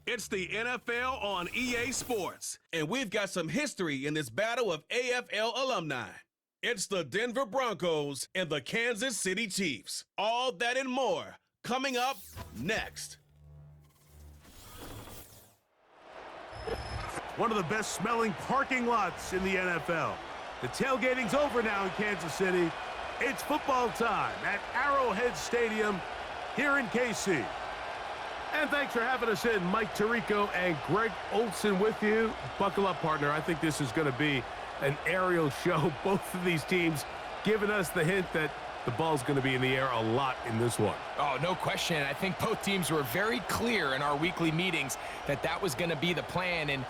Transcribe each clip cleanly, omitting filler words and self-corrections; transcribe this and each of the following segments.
It's the NFL on EA Sports, and we've got some history in this battle of AFL alumni. It's the Denver Broncos and the Kansas City Chiefs. All that and more coming up next. One of the best smelling parking lots in the NFL. The tailgating's over now in Kansas City. It's football time at Arrowhead Stadium here in KC. And thanks for having us in. Mike Tirico and Greg Olson with you. Buckle up, partner. I think this is going to be an aerial show. Both of these teams giving us the hint that the ball's going to be in the air a lot in this one. Oh, no question. I think both teams were very clear in our weekly meetings that that was going to be the plan. And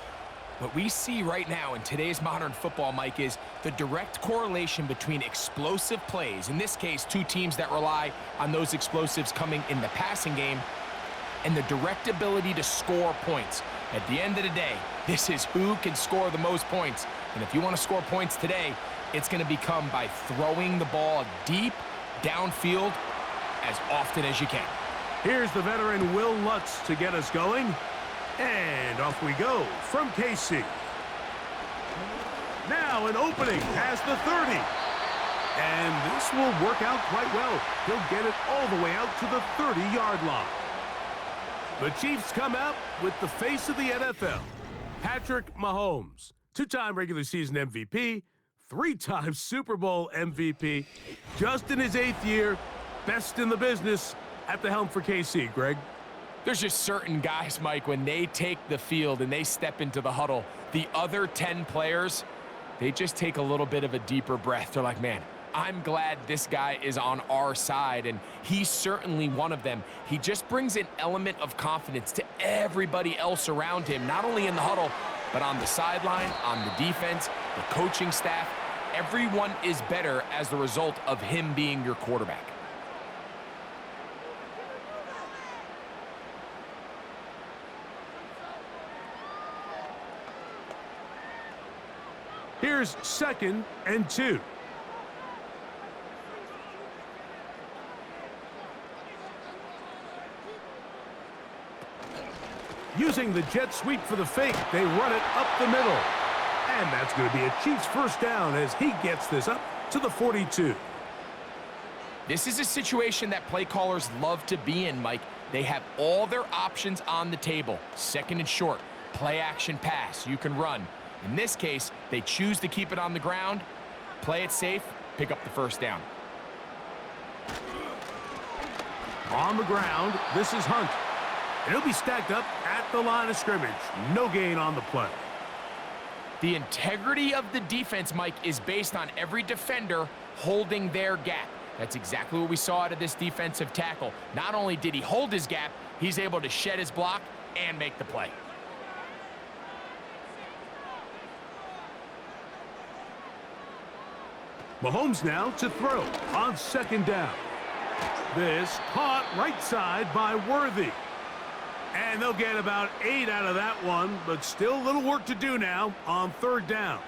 what we see right now in today's modern football, Mike, is the direct correlation between explosive plays, in this case, two teams that rely on those explosives coming in the passing game, and the direct ability to score points. At the end of the day, this is who can score the most points. And if you want to score points today, it's going to become by throwing the ball deep downfield as often as you can. Here's the veteran Will Lutz to get us going. And off we go from KC. Now an opening past the 30. And this will work out quite well. He'll get it all the way out to the 30-yard line. The Chiefs come out with the face of the NFL, Patrick Mahomes, two-time regular season MVP, three-time Super Bowl MVP, just in his 8th year, best in the business at the helm for KC. Greg? There's just certain guys, Mike, when they take the field and they step into the huddle, the other 10 players, they just take a little bit of a deeper breath. They're like, man, I'm glad this guy is on our side, and he's certainly one of them. He just brings an element of confidence to everybody else around him, not only in the huddle, but on the sideline, on the defense, the coaching staff. Everyone is better as the result of him being your quarterback. Here's 2nd and 2. Using the jet sweep for the fake, they run it up the middle. And that's going to be a Chiefs first down as he gets this up to the 42. This is a situation that play callers love to be in, Mike. They have all their options on the table. 2nd and short, play action pass, you can run. In this case, they choose to keep it on the ground, play it safe, pick up the first down. On the ground, this is Hunt. And he'll be stacked up at the line of scrimmage. No gain on the play. The integrity of the defense, Mike, is based on every defender holding their gap. That's exactly what we saw out of this defensive tackle. Not only did he hold his gap, he's able to shed his block and make the play. Mahomes now to throw on 2nd down. This caught right side by Worthy. And they'll get about 8 out of that one, but still a little work to do now on 3rd down.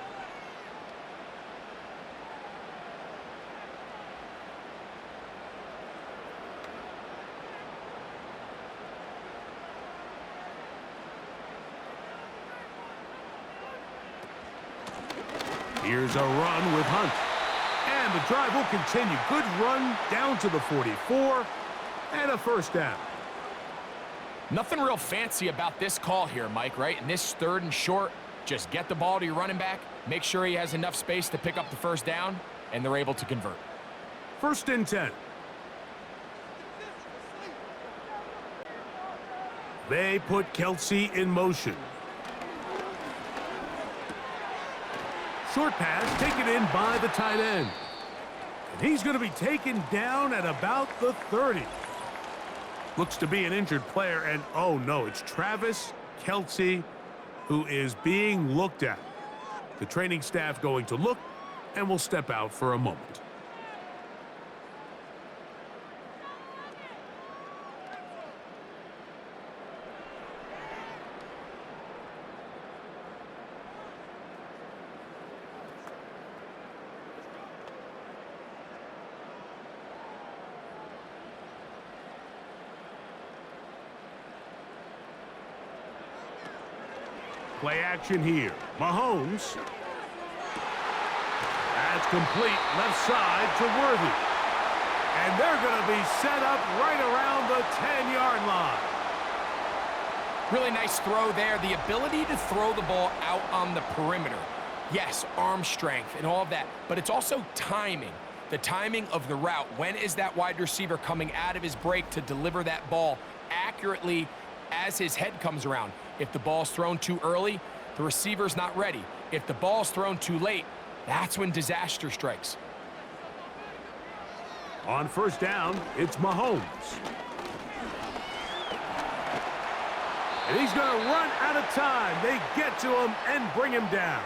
Here's a run with Hunt. And the drive will continue. Good run down to the 44 and a first down. Nothing real fancy about this call here, Mike, right? In this 3rd and short, just get the ball to your running back, make sure he has enough space to pick up the first down, and they're able to convert. 1st and 10. They put Kelsey in motion. Short pass taken in by the tight end. And he's going to be taken down at about the 30. Looks to be an injured player, and oh no, it's Travis Kelce who is being looked at. The training staff going to look, and will step out for a moment. Play action here. Mahomes. That's complete left side to Worthy. And they're going to be set up right around the 10-yard line. Really nice throw there. The ability to throw the ball out on the perimeter. Yes, arm strength and all of that, but it's also timing. The timing of the route. When is that wide receiver coming out of his break to deliver that ball accurately as his head comes around? If the ball's thrown too early, the receiver's not ready. If the ball's thrown too late, that's when disaster strikes. On first down, it's Mahomes. And he's going to run out of time. They get to him and bring him down.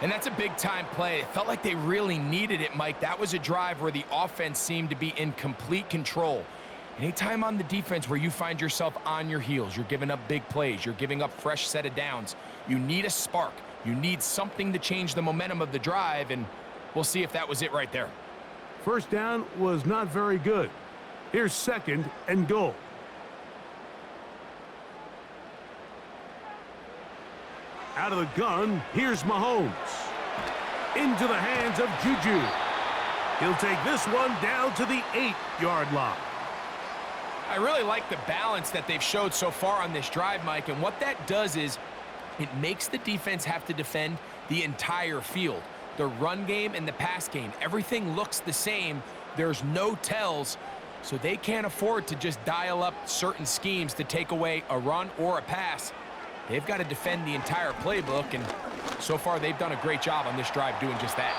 And that's a big-time play. It felt like they really needed it, Mike. That was a drive where the offense seemed to be in complete control. Anytime on the defense where you find yourself on your heels, you're giving up big plays, you're giving up fresh set of downs, you need a spark. You need something to change the momentum of the drive, and we'll see if that was it right there. First down was not very good. Here's second and goal. Out of the gun, here's Mahomes. Into the hands of Juju. He'll take this one down to the 8-yard line. I really like the balance that they've showed so far on this drive, Mike, and what that does is it makes the defense have to defend the entire field. The run game and the pass game, everything looks the same. There's no tells, so they can't afford to just dial up certain schemes to take away a run or a pass. They've got to defend the entire playbook, and so far they've done a great job on this drive doing just that.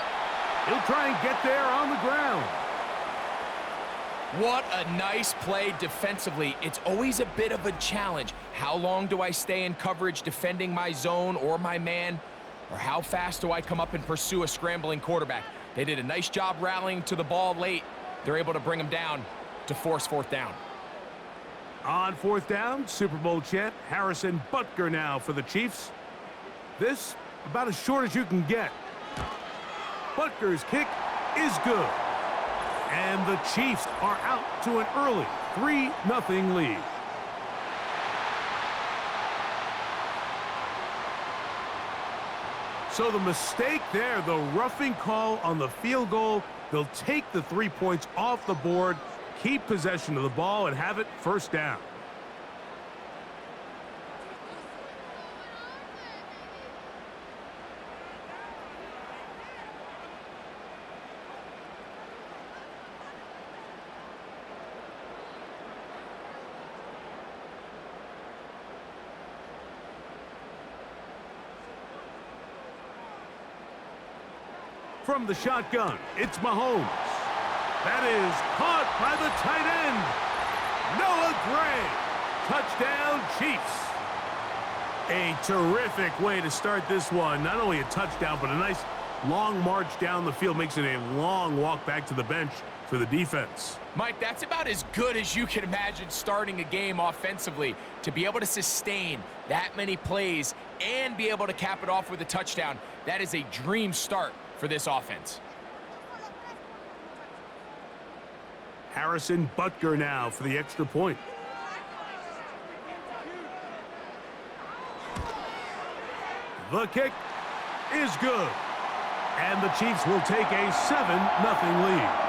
He'll try and get there on the ground. What a nice play defensively. It's always a bit of a challenge. How long do I stay in coverage defending my zone or my man? Or how fast do I come up and pursue a scrambling quarterback? They did a nice job rallying to the ball late. They're able to bring him down to force fourth down. On fourth down, Super Bowl champ Harrison Butker now for the Chiefs. This about as short as you can get. Butker's kick is good. And the Chiefs are out to an early 3-0 lead. So the mistake there, the roughing call on the field goal, they'll take the 3 points off the board, keep possession of the ball, and have it first down. From the shotgun, it's Mahomes. That is caught by the tight end, Noah Gray. Touchdown, Chiefs. A terrific way to start this one. Not only a touchdown, but a nice long march down the field. Makes it a long walk back to the bench for the defense. Mike, that's about as good as you can imagine starting a game offensively. To be able to sustain that many plays and be able to cap it off with a touchdown, that is a dream start for this offense. Harrison Butker now for the extra point. The kick is good. And the Chiefs will take a 7-0 lead.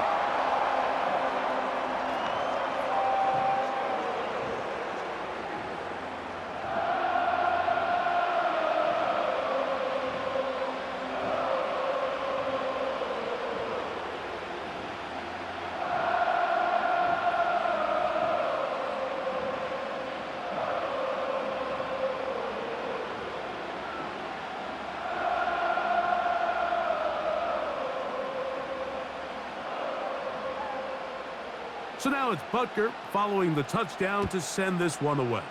So now it's Butker following the touchdown to send this one away.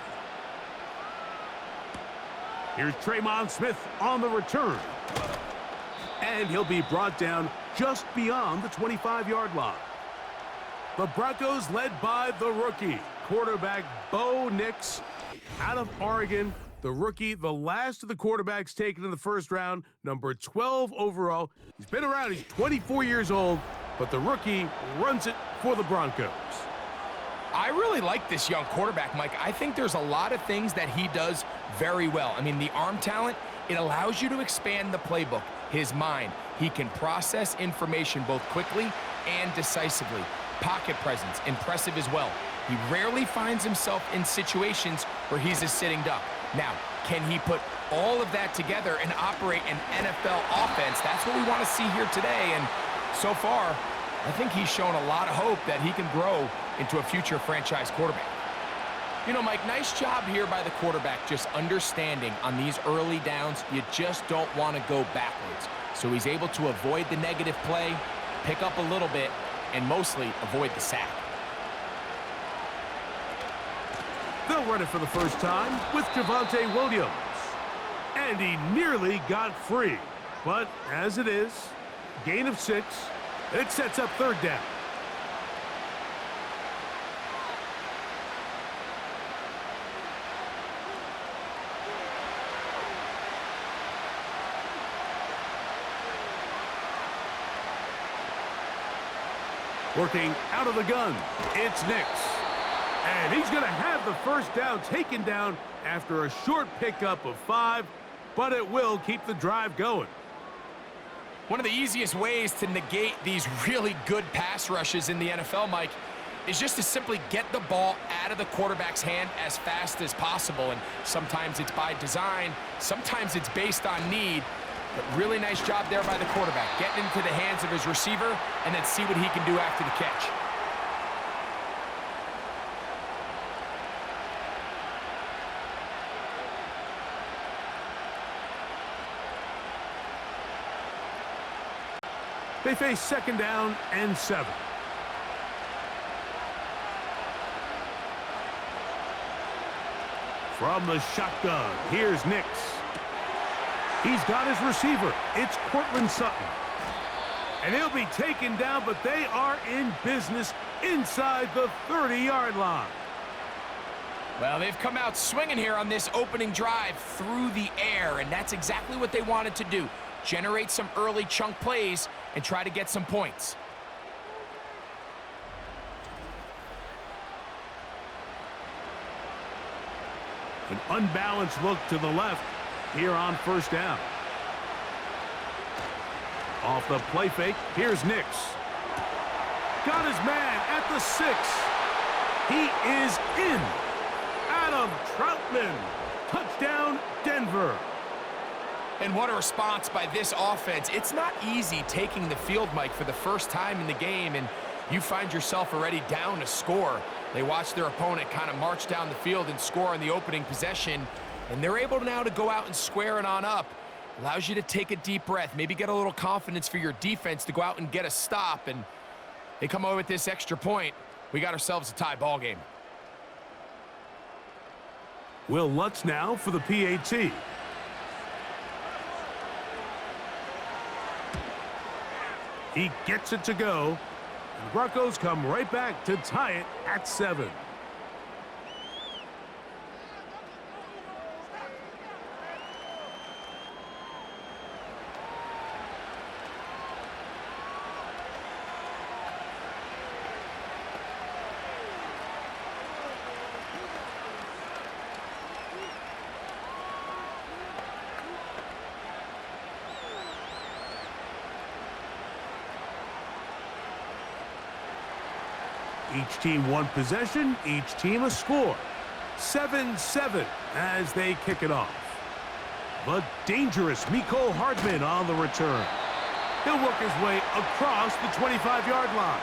Here's Tremon Smith on the return. And he'll be brought down just beyond the 25-yard line. The Broncos led by the rookie, quarterback Bo Nix out of Oregon. The rookie, the last of the quarterbacks taken in the first round, number 12 overall. He's been around, he's 24 years old, but the rookie runs it for the Broncos. I really like this young quarterback, Mike. I think there's a lot of things that he does very well. I mean, the arm talent, it allows you to expand the playbook, his mind. He can process information both quickly and decisively. Pocket presence, impressive as well. He rarely finds himself in situations where he's a sitting duck. Now, can he put all of that together and operate an NFL offense? That's what we want to see here today, and so far, I think he's shown a lot of hope that he can grow into a future franchise quarterback. You know, Mike, nice job here by the quarterback just understanding on these early downs, you just don't want to go backwards. So he's able to avoid the negative play, pick up a little bit, and mostly avoid the sack. They'll run it for the first time with Javonte Williams. And he nearly got free. But as it is, gain of 6, it sets up third down. Working out of the gun, it's Nix. And he's going to have the first down taken down after a short pickup of 5, but it will keep the drive going. One of the easiest ways to negate these really good pass rushes in the NFL, Mike, is just to simply get the ball out of the quarterback's hand as fast as possible. And sometimes it's by design, sometimes it's based on need. But really nice job there by the quarterback, getting into the hands of his receiver, and then see what he can do after the catch. They face second down and 7. From the shotgun, here's Nix. He's got his receiver. It's Cortland Sutton. And he'll be taken down, but they are in business inside the 30-yard line. Well, they've come out swinging here on this opening drive through the air, and that's exactly what they wanted to do. Generate some early chunk plays and try to get some points. An unbalanced look to the left here on first down. Off the play fake, here's Nix. Got his man at the 6. He is in. Adam Troutman. Touchdown, Denver. And what a response by this offense. It's not easy taking the field, Mike, for the first time in the game, and you find yourself already down a score. They watch their opponent kind of march down the field and score on the opening possession, and they're able now to go out and square it on up. Allows you to take a deep breath, maybe get a little confidence for your defense to go out and get a stop, and they come away with this extra point. We got ourselves a tie ball game. Will Lutz now for the PAT. He gets it to go. And the Broncos come right back to tie it at 7. Each team one possession, each team a score. 7-7 as they kick it off. The dangerous Mecole Hardman on the return. He'll work his way across the 25-yard line.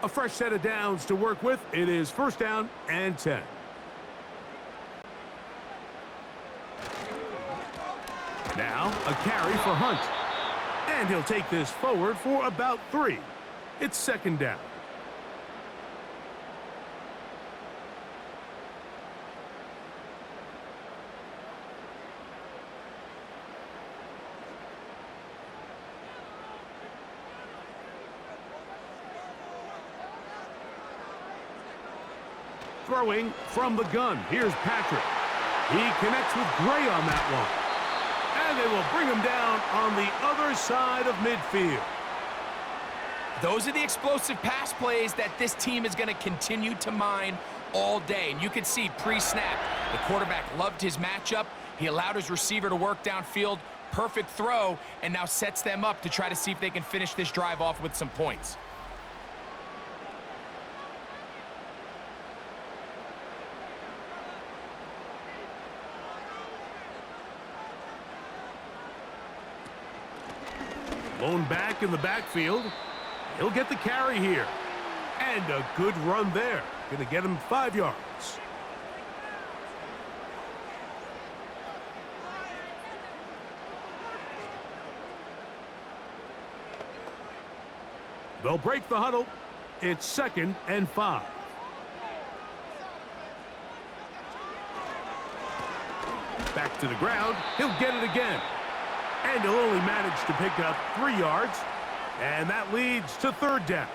A fresh set of downs to work with. It is first down and 10. Now a carry for Hunt. And he'll take this forward for about 3. It's second down. Throwing from the gun. Here's Patrick. He connects with Gray on that one. And they will bring him down on the other side of midfield. Those are the explosive pass plays that this team is going to continue to mine all day. And you can see pre-snap, the quarterback loved his matchup. He allowed his receiver to work downfield. Perfect throw, and now sets them up to try to see if they can finish this drive off with some points. Blown back in the backfield. He'll get the carry here. And a good run there. Going to get him 5 yards. They'll break the huddle. It's 2nd and 5. Back to the ground. He'll get it again. And he'll only manage to pick up 3 yards. And that leads to 3rd down.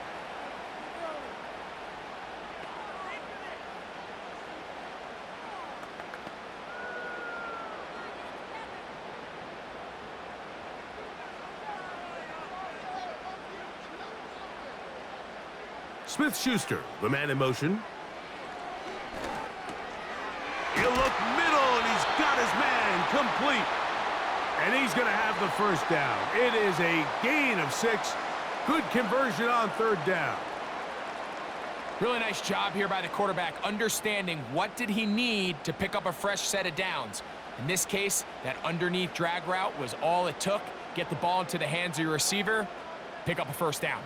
Smith-Schuster, the man in motion. He'll look middle, and he's got his man complete. And he's going to have the 1st down. It is a gain of 6. Good conversion on 3rd down. Really nice job here by the quarterback, understanding what did he need to pick up a fresh set of downs. In this case, that underneath drag route was all it took. Get the ball into the hands of your receiver, pick up a 1st down.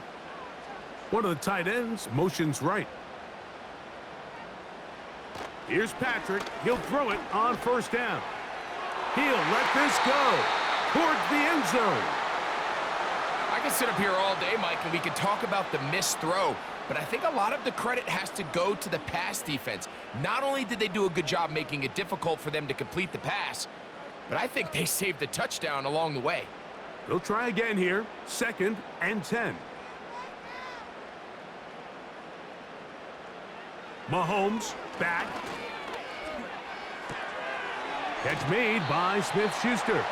One of the tight ends motions right. Here's Patrick. He'll throw it on 1st down. He'll let this go towards the end zone. I can sit up here all day, Mike, and we can talk about the missed throw, but I think a lot of the credit has to go to the pass defense. Not only did they do a good job making it difficult for them to complete the pass, but I think they saved the touchdown along the way. They'll try again here. 2nd and 10. Mahomes back. Catch made by Smith-Schuster.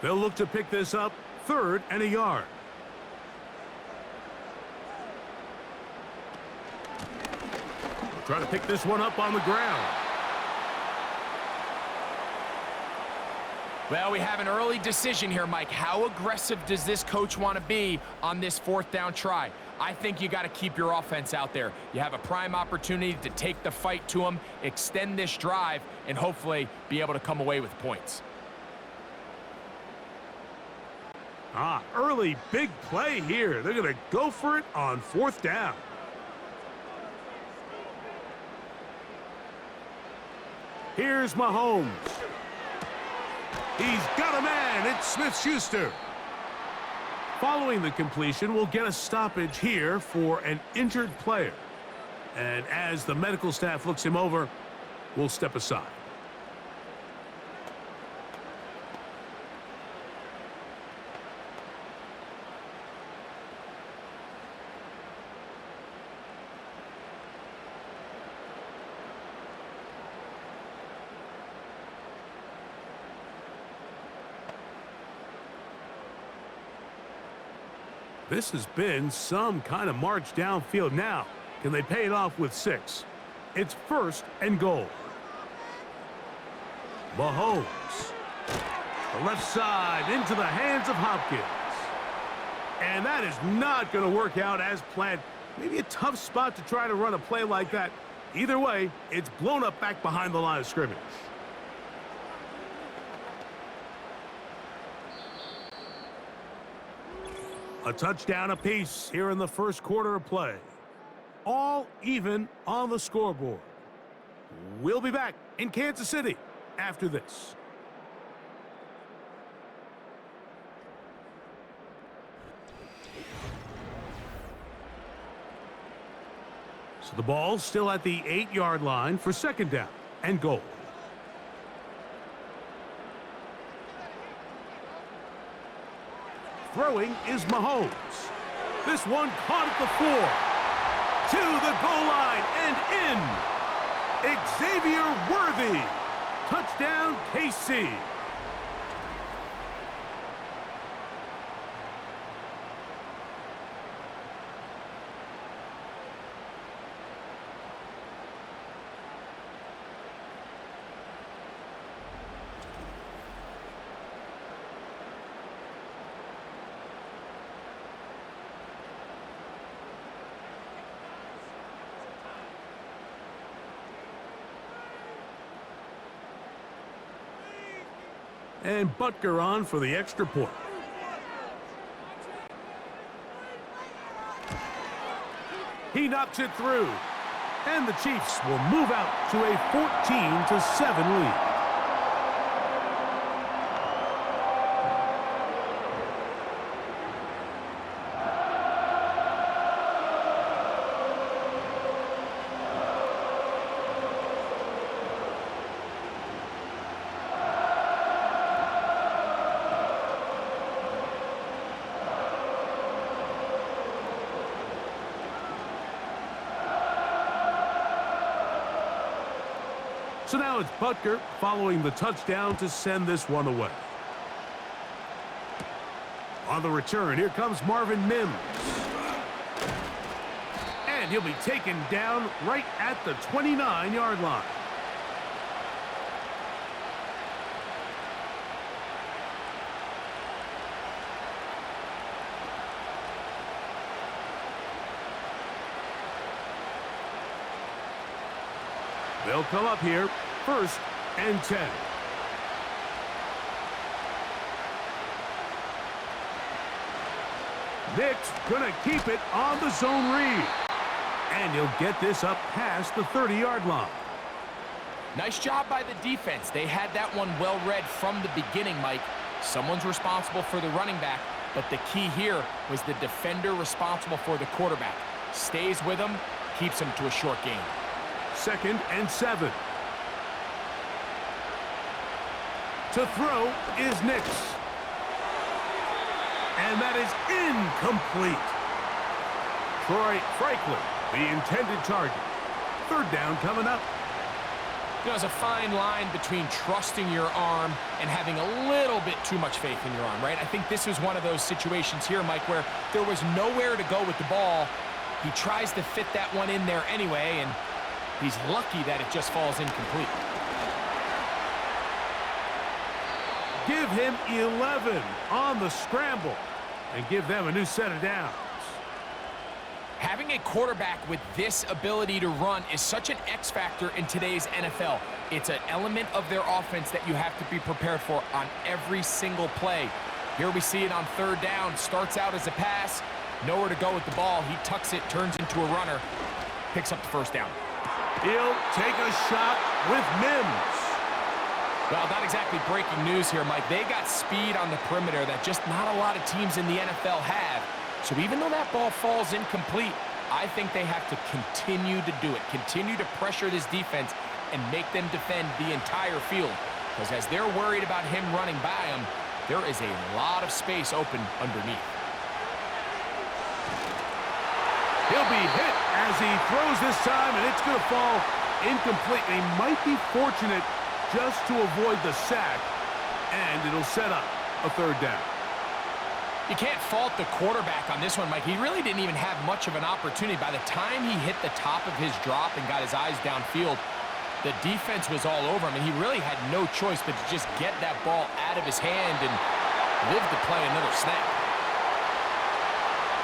They'll look to pick this up. 3rd and a yard. Try to pick this one up on the ground. Well, we have an early decision here, Mike. How aggressive does this coach want to be on this 4th down try? I think you got to keep your offense out there. You have a prime opportunity to take the fight to them, extend this drive, and hopefully be able to come away with points. Early big play here. They're going to go for it on 4th down. Here's Mahomes. He's got a man. It's Smith-Schuster. Following the completion, we'll get a stoppage here for an injured player. And as the medical staff looks him over, we'll step aside. This has been some kind of march downfield now. Can they pay it off with 6? It's 1st and goal. Mahomes. The left side into the hands of Hopkins. And that is not going to work out as planned. Maybe a tough spot to try to run a play like that. Either way, it's blown up back behind the line of scrimmage. A touchdown apiece here in the 1st quarter of play. All even on the scoreboard. We'll be back in Kansas City after this. So the ball still at the 8-yard line for second down and goal. Throwing is Mahomes. This one caught at the 4. To the goal line and in. Xavier Worthy. Touchdown, KC. And Butker on for the extra point. He knocks it through. And the Chiefs will move out to a 14-7 lead. So now it's Butker following the touchdown to send this one away. On the return, here comes Marvin Mims. And he'll be taken down right at the 29-yard line. They'll come up here, 1st and 10. Nick's gonna keep it on the zone read. And he'll get this up past the 30-yard line. Nice job by the defense. They had that one well read from the beginning, Mike. Someone's responsible for the running back, but the key here was the defender responsible for the quarterback. Stays with him, keeps him to a short gain. 2nd and 7. To throw is Nix. And that is incomplete. Troy Franklin, the intended target. 3rd down coming up. You know, there's a fine line between trusting your arm and having a little bit too much faith in your arm, right? I think this was one of those situations here, Mike, where there was nowhere to go with the ball. He tries to fit that one in there anyway, and he's lucky that it just falls incomplete. Give him 11 on the scramble and give them a new set of downs. Having a quarterback with this ability to run is such an X factor in today's NFL. It's an element of their offense that you have to be prepared for on every single play. Here we see it on 3rd down. Starts out as a pass. Nowhere to go with the ball. He tucks it, turns into a runner. Picks up the 1st down. He'll take a shot with Mims. Well, not exactly breaking news here, Mike. They got speed on the perimeter that just not a lot of teams in the NFL have. So even though that ball falls incomplete, I think they have to continue to do it. Continue to pressure this defense and make them defend the entire field. Because as they're worried about him running by them, there is a lot of space open underneath. He'll be hit as he throws this time, and it's going to fall incomplete. They might be fortunate just to avoid the sack, and it'll set up a 3rd down. You can't fault the quarterback on this one, Mike. He really didn't even have much of an opportunity. By the time he hit the top of his drop and got his eyes downfield, the defense was all over him, and he really had no choice but to just get that ball out of his hand and live to play another snap.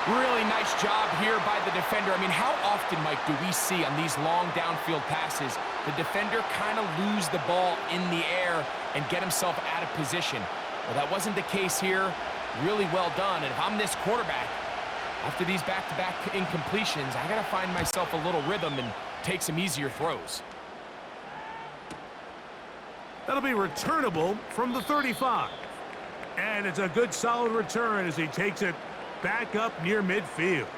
Really nice job here by the defender. I mean, how often, Mike, do we see on these long downfield passes the defender kind of lose the ball in the air and get himself out of position? Well, that wasn't the case here. Really well done. And if I'm this quarterback, after these back-to-back incompletions, I got to find myself a little rhythm and take some easier throws. That'll be returnable from the 35. And it's a good solid return as he takes it back up near midfield.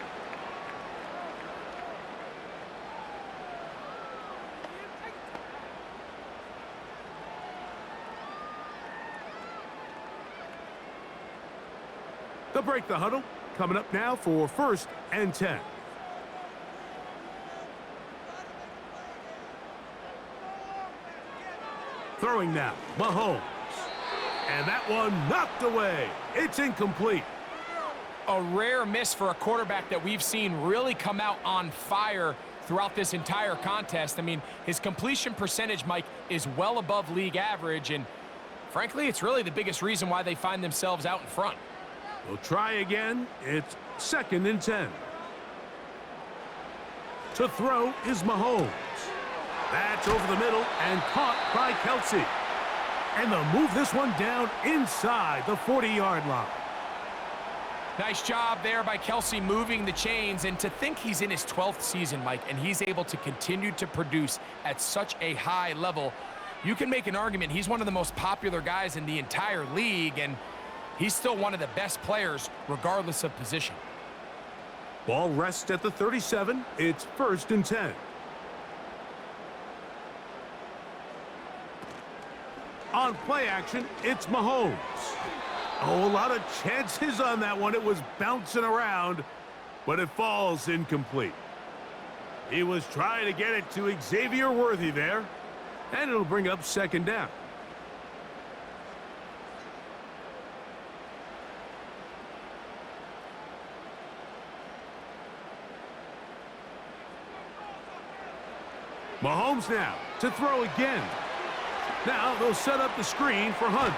They'll break the huddle. Coming up now for 1st and 10. Throwing now, Mahomes. And that one knocked away. It's incomplete. A rare miss for a quarterback that we've seen really come out on fire throughout this entire contest. I mean, his completion percentage, Mike, is well above league average, and frankly, it's really the biggest reason why they find themselves out in front. We'll try again. It's 2nd and 10. To throw is Mahomes. That's over the middle and caught by Kelsey. And they'll move this one down inside the 40-yard line. Nice job there by Kelsey moving the chains, and to think he's in his 12th season, Mike, and he's able to continue to produce at such a high level. You can make an argument he's one of the most popular guys in the entire league, and he's still one of the best players regardless of position. Ball rests at the 37. It's 1st and 10. On play action, it's Mahomes. Oh, a lot of chances on that one. It was bouncing around, but it falls incomplete. He was trying to get it to Xavier Worthy there, and it'll bring up 2nd down. Mahomes now to throw again. Now they'll set up the screen for Hunt.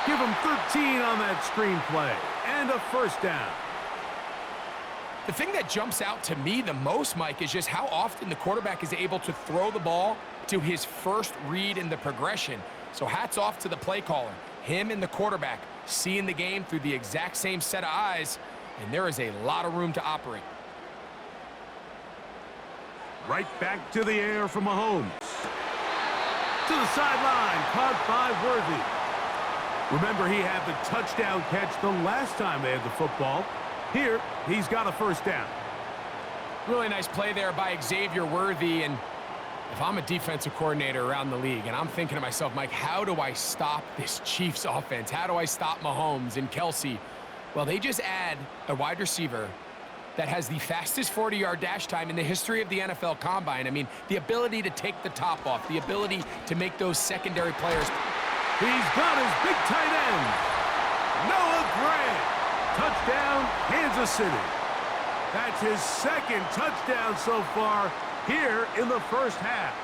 Give him 13 on that screen play, and a 1st down. The thing that jumps out to me the most, Mike, is just how often the quarterback is able to throw the ball to his first read in the progression. So hats off to the play caller. Him and the quarterback seeing the game through the exact same set of eyes, and there is a lot of room to operate. Right back to the air for Mahomes. To the sideline, caught by Worthy. Remember, he had the touchdown catch the last time they had the football. Here, he's got a 1st down. Really nice play there by Xavier Worthy, and if I'm a defensive coordinator around the league, and I'm thinking to myself, Mike, how do I stop this Chiefs offense? How do I stop Mahomes and Kelsey? Well, they just add a wide receiver that has the fastest 40-yard dash time in the history of the NFL Combine. I mean, the ability to take the top off, the ability to make those secondary players. He's got his big tight end, Noah Gray. Touchdown, Kansas City. That's his 2nd touchdown so far here in the 1st half.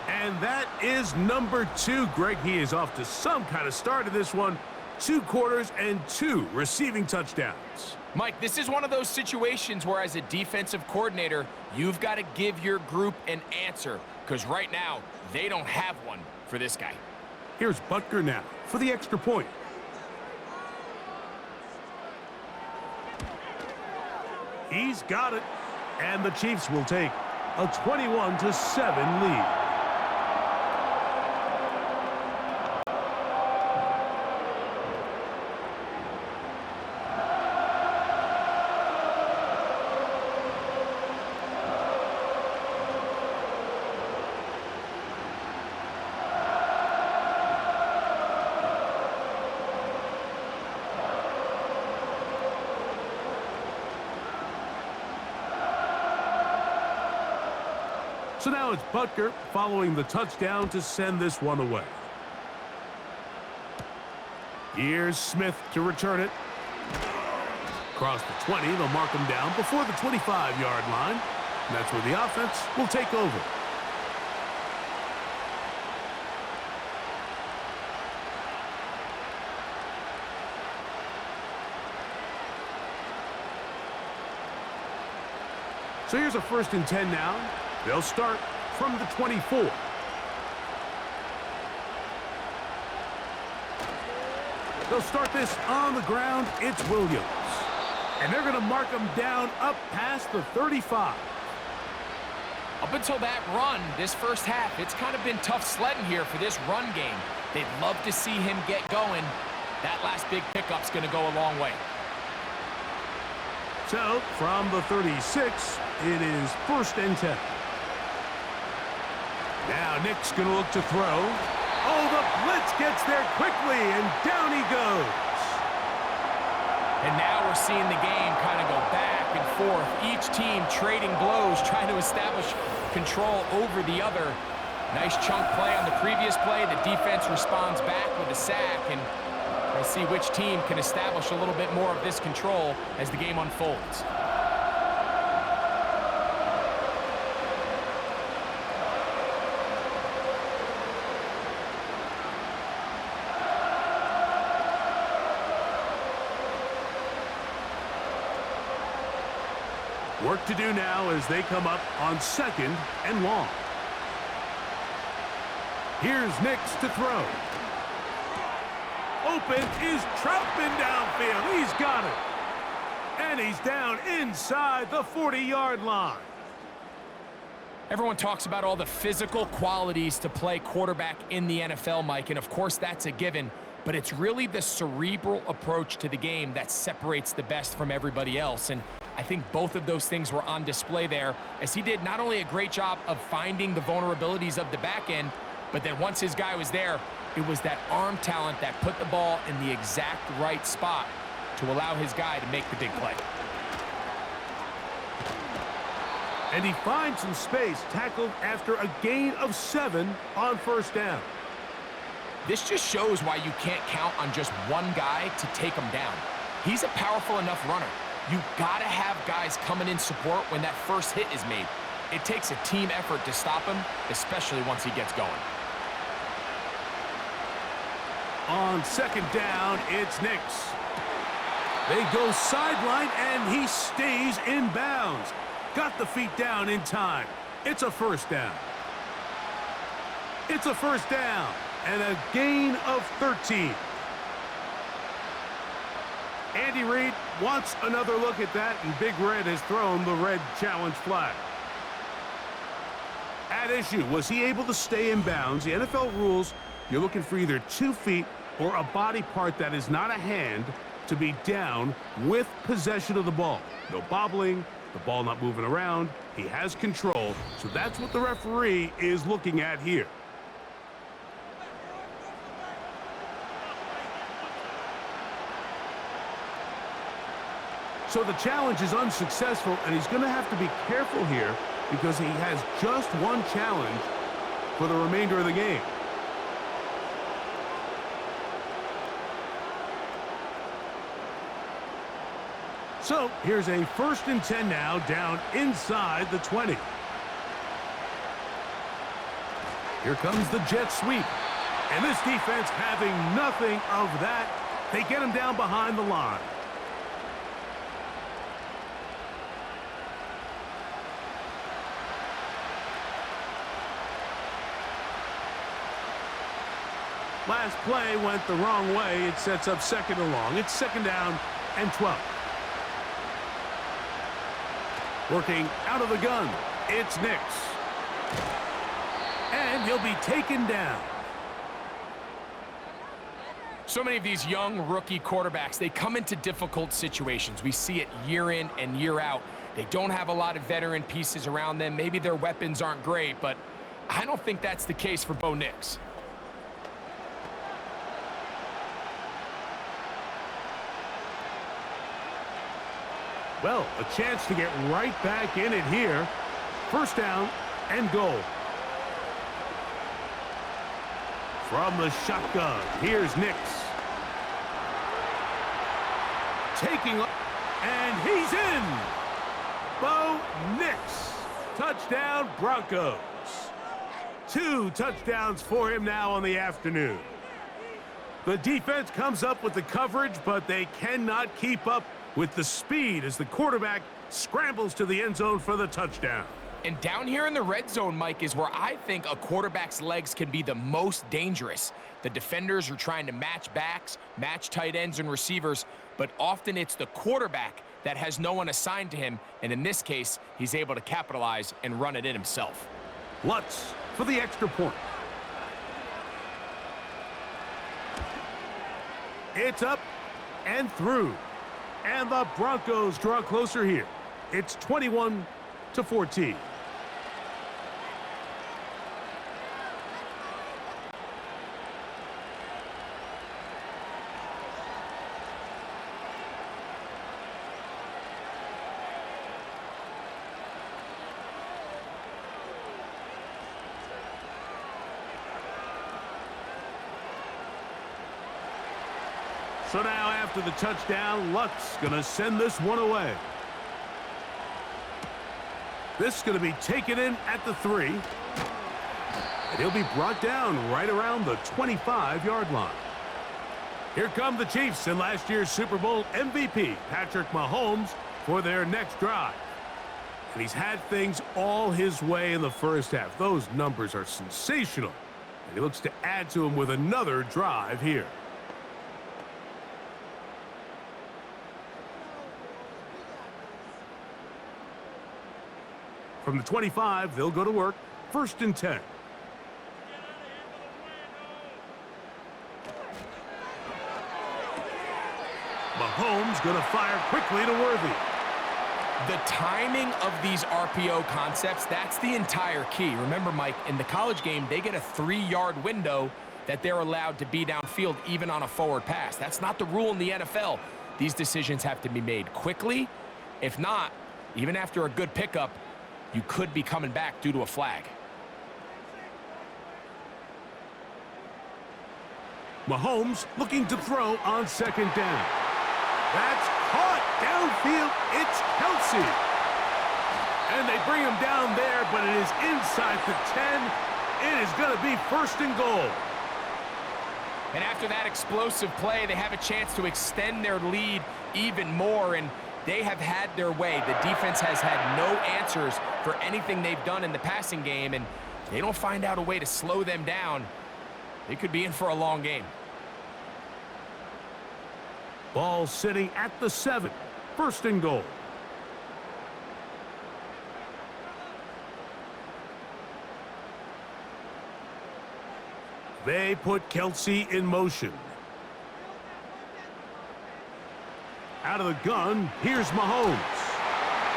And that is number 2. Greg, he is off to some kind of start in this one. 2 quarters and 2 receiving touchdowns. Mike, this is one of those situations where as a defensive coordinator, you've got to give your group an answer, because right now, they don't have one for this guy. Here's Butker now for the extra point. He's got it, and the Chiefs will take a 21-7 lead. So now it's Butker following the touchdown to send this one away. Here's Smith to return it. Across the 20, they'll mark him down before the 25-yard line. And that's where the offense will take over. So here's a 1st and 10 now. They'll start from the 24. They'll start this on the ground. It's Williams. And they're going to mark him down up past the 35. Up until that run, this 1st half, it's kind of been tough sledding here for this run game. They'd love to see him get going. That last big pickup's going to go a long way. So, from the 36, it is 1st and 10. Now Nick's going to look to throw. Oh, the blitz gets there quickly, and down he goes. And now we're seeing the game kind of go back and forth. Each team trading blows, trying to establish control over the other. Nice chunk play on the previous play. The defense responds back with a sack, and we'll see which team can establish a little bit more of this control as the game unfolds. Work to do now as they come up on 2nd and long. Here's Nix to throw. Open is Troutman downfield. He's got it. And he's down inside the 40-yard line. Everyone talks about all the physical qualities to play quarterback in the NFL, Mike, and of course that's a given, but it's really the cerebral approach to the game that separates the best from everybody else. And I think both of those things were on display there, as he did not only a great job of finding the vulnerabilities of the back end, but then once his guy was there, it was that arm talent that put the ball in the exact right spot to allow his guy to make the big play. And he finds some space, tackled after a gain of 7 on 1st down. This just shows why you can't count on just one guy to take him down. He's a powerful enough runner. You gotta have guys coming in support when that first hit is made. It takes a team effort to stop him, especially once he gets going. On 2nd down, it's Nix. They go sideline, and he stays in bounds. Got the feet down in time. It's a 1st down. It's a 1st down and a gain of 13. Andy Reid wants another look at that, and Big Red has thrown the red challenge flag. At issue, was he able to stay in bounds? The NFL rules, you're looking for either 2 feet or a body part that is not a hand to be down with possession of the ball. No bobbling, the ball not moving around. He has control, so that's what the referee is looking at here. So the challenge is unsuccessful, and he's going to have to be careful here because he has just one challenge for the remainder of the game. So here's a 1st and 10 now, down inside the 20. Here comes the jet sweep. And this defense having nothing of that. They get him down behind the line. Last play went the wrong way. It sets up 2nd and long. It's 2nd down and 12. Working out of the gun, it's Nix. And he'll be taken down. So many of these young rookie quarterbacks, they come into difficult situations. We see it year in and year out. They don't have a lot of veteran pieces around them. Maybe their weapons aren't great, but I don't think that's the case for Bo Nix. Well, a chance to get right back in it here. 1st down and goal. From the shotgun, here's Nix. Taking up, and he's in. Bo Nix. Touchdown, Broncos. 2 touchdowns for him now on the afternoon. The defense comes up with the coverage, but they cannot keep up with the speed as the quarterback scrambles to the end zone for the touchdown. And down here in the red zone, Mike, is where I think a quarterback's legs can be the most dangerous. The defenders are trying to match backs, match tight ends and receivers, but often it's the quarterback that has no one assigned to him, and in this case, he's able to capitalize and run it in himself. Lutz for the extra point. It's up and through. And the Broncos draw closer here. It's 21-14. So now after the touchdown, Luck's going to send this one away. This is going to be taken in at the 3. And he'll be brought down right around the 25-yard line. Here come the Chiefs and last year's Super Bowl MVP, Patrick Mahomes, for their next drive. And he's had things all his way in the first half. Those numbers are sensational. And he looks to add to them with another drive here. From the 25, they'll go to work. 1st and 10. Mahomes going to fire quickly to Worthy. The timing of these RPO concepts, that's the entire key. Remember, Mike, in the college game, they get a 3-yard window that they're allowed to be downfield even on a forward pass. That's not the rule in the NFL. These decisions have to be made quickly. If not, even after a good pickup, you could be coming back due to a flag. Mahomes looking to throw on 2nd down. That's caught downfield. It's Kelsey. And they bring him down there, but it is inside the 10. It is going to be 1st and goal. And after that explosive play, they have a chance to extend their lead even more, and they have had their way. The defense has had no answers for anything they've done in the passing game, and they don't find out a way to slow them down. They could be in for a long game. Ball sitting at the 7. 1st and goal. They put Kelsey in motion. Out of the gun, here's Mahomes.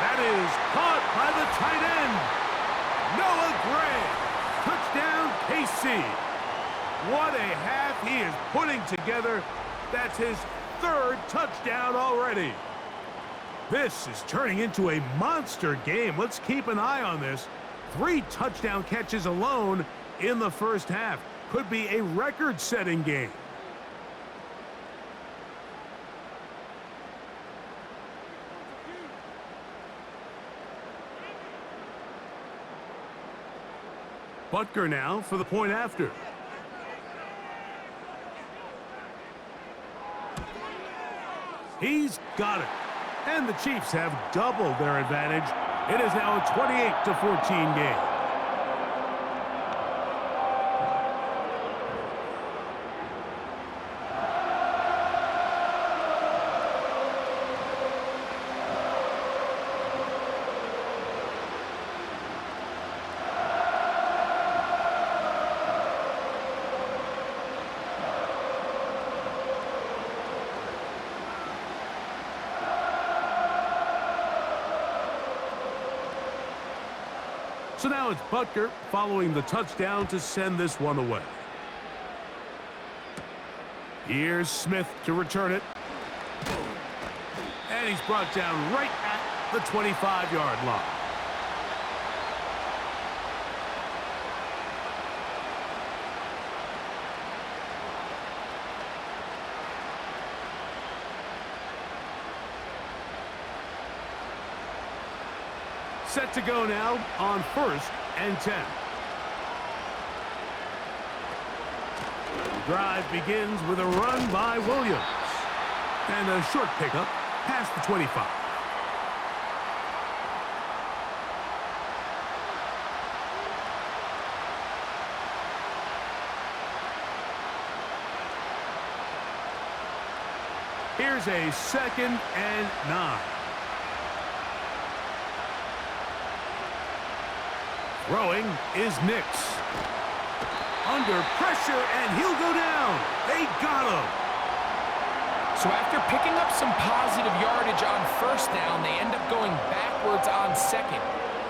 That is caught by the tight end. Noah Gray. Touchdown, KC. What a half he is putting together. That's his 3rd touchdown already. This is turning into a monster game. Let's keep an eye on this. 3 touchdown catches alone in the first half. Could be a record-setting game. Butker now for the point after. He's got it. And the Chiefs have doubled their advantage. It is now a 28-14 game. So now it's Butker following the touchdown to send this one away. Here's Smith to return it. And he's brought down right at the 25-yard line. Set to go now on 1st and 10. The drive begins with a run by Williams. And a short pickup past the 25. Here's a 2nd and 9. Throwing is Nix. Under pressure, and he'll go down. They got him. So after picking up some positive yardage on 1st down, they end up going backwards on 2nd.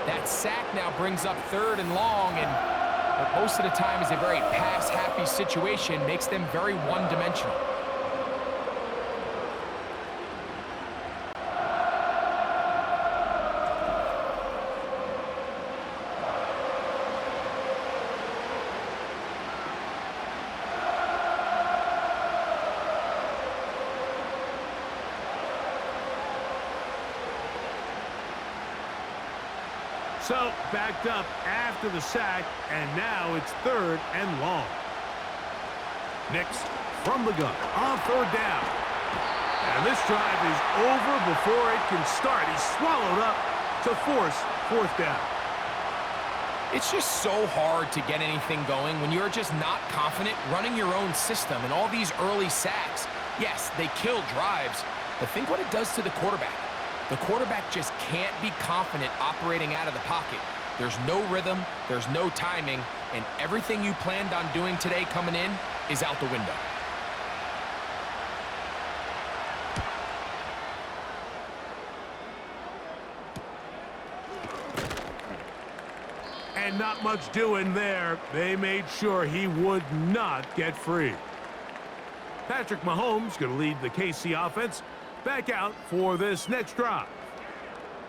That sack now brings up 3rd and long, and what most of the time is a very pass-happy situation, makes them very one-dimensional. So, backed up after the sack, and now it's 3rd and long. Next, from the gun, on 3rd down. And this drive is over before it can start. He's swallowed up to force 4th down. It's just so hard to get anything going when you're just not confident running your own system, and all these early sacks. Yes, they kill drives, but think what it does to the quarterback. The quarterback just can't be confident operating out of the pocket. There's no rhythm, there's no timing, and everything you planned on doing today coming in is out the window. And not much doing there. They made sure he would not get free. Patrick Mahomes going to lead the KC offense back out for this next drive.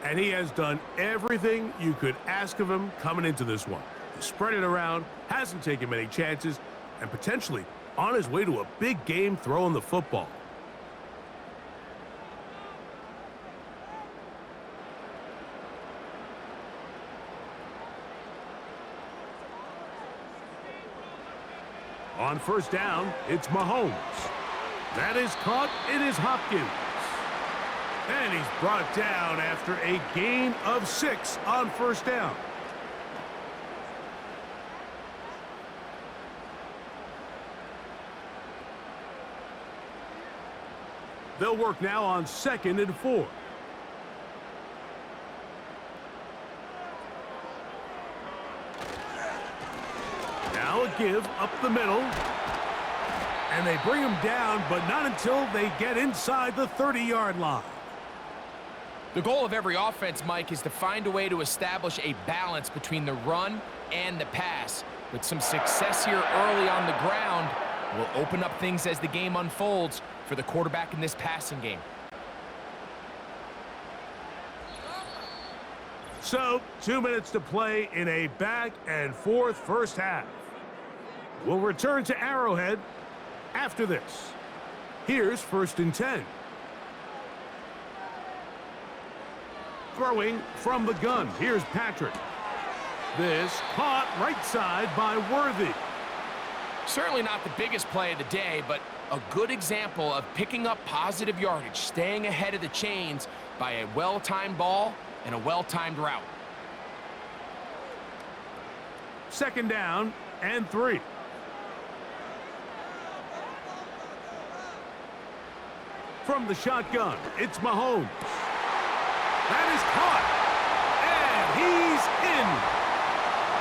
And he has done everything you could ask of him coming into this one. He spread it around, hasn't taken many chances, and potentially on his way to a big game throwing the football. On 1st down, it's Mahomes. That is caught. It is Hopkins. And he's brought down after a gain of 6 on 1st down. They'll work now on 2nd and 4. Now a give up the middle. And they bring him down, but not until they get inside the 30-yard line. The goal of every offense, Mike, is to find a way to establish a balance between the run and the pass. With some success here early on the ground, will open up things as the game unfolds for the quarterback in this passing game. So, 2 minutes to play in a back-and-forth first half. We'll return to Arrowhead after this. Here's 1st and 10. Throwing from the gun. Here's Patrick. This caught right side by Worthy. Certainly not the biggest play of the day, but a good example of picking up positive yardage, staying ahead of the chains by a well-timed ball and a well-timed route. 2nd down and 3. From the shotgun, it's Mahomes. That is caught. And he's in.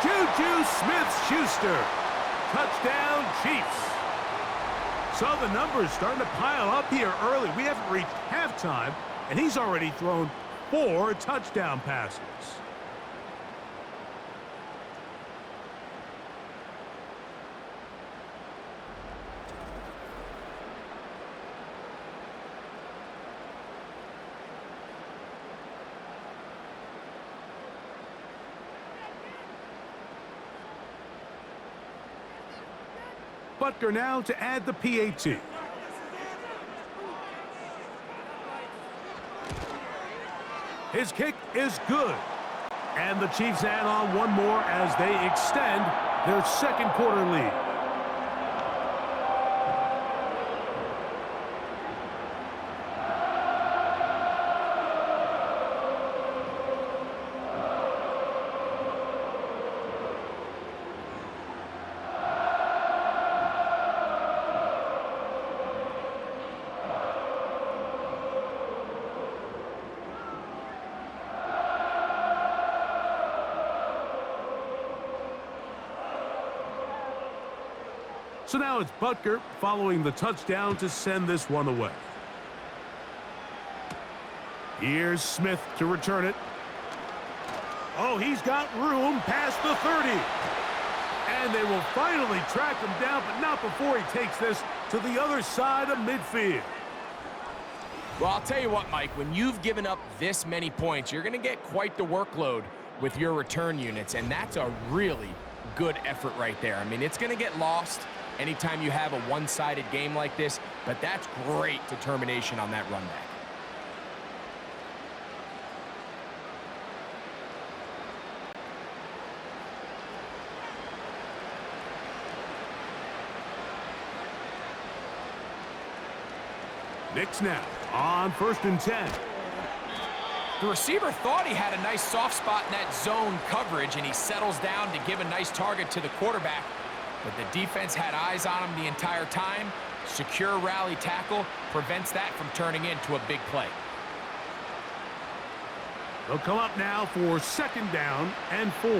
Juju Smith-Schuster. Touchdown, Chiefs. So the numbers starting to pile up here early. We haven't reached halftime, and he's already thrown 4 touchdown passes. Butker now to add the PAT. His kick is good. And the Chiefs add on one more as they extend their 2nd quarter lead. So now it's Butker following the touchdown to send this one away. Here's Smith to return it. Oh, he's got room past the 30. And they will finally track him down, but not before he takes this to the other side of midfield. Well, I'll tell you what, Mike, when you've given up this many points, you're going to get quite the workload with your return units, and that's a really good effort right there. I mean, it's going to get lost anytime you have a one-sided game like this, but that's great determination on that run back. Knicks now on 1st and 10. The receiver thought he had a nice soft spot in that zone coverage, and he settles down to give a nice target to the quarterback. But the defense had eyes on him the entire time. Secure rally tackle prevents that from turning into a big play. They'll come up now for 2nd down and 4.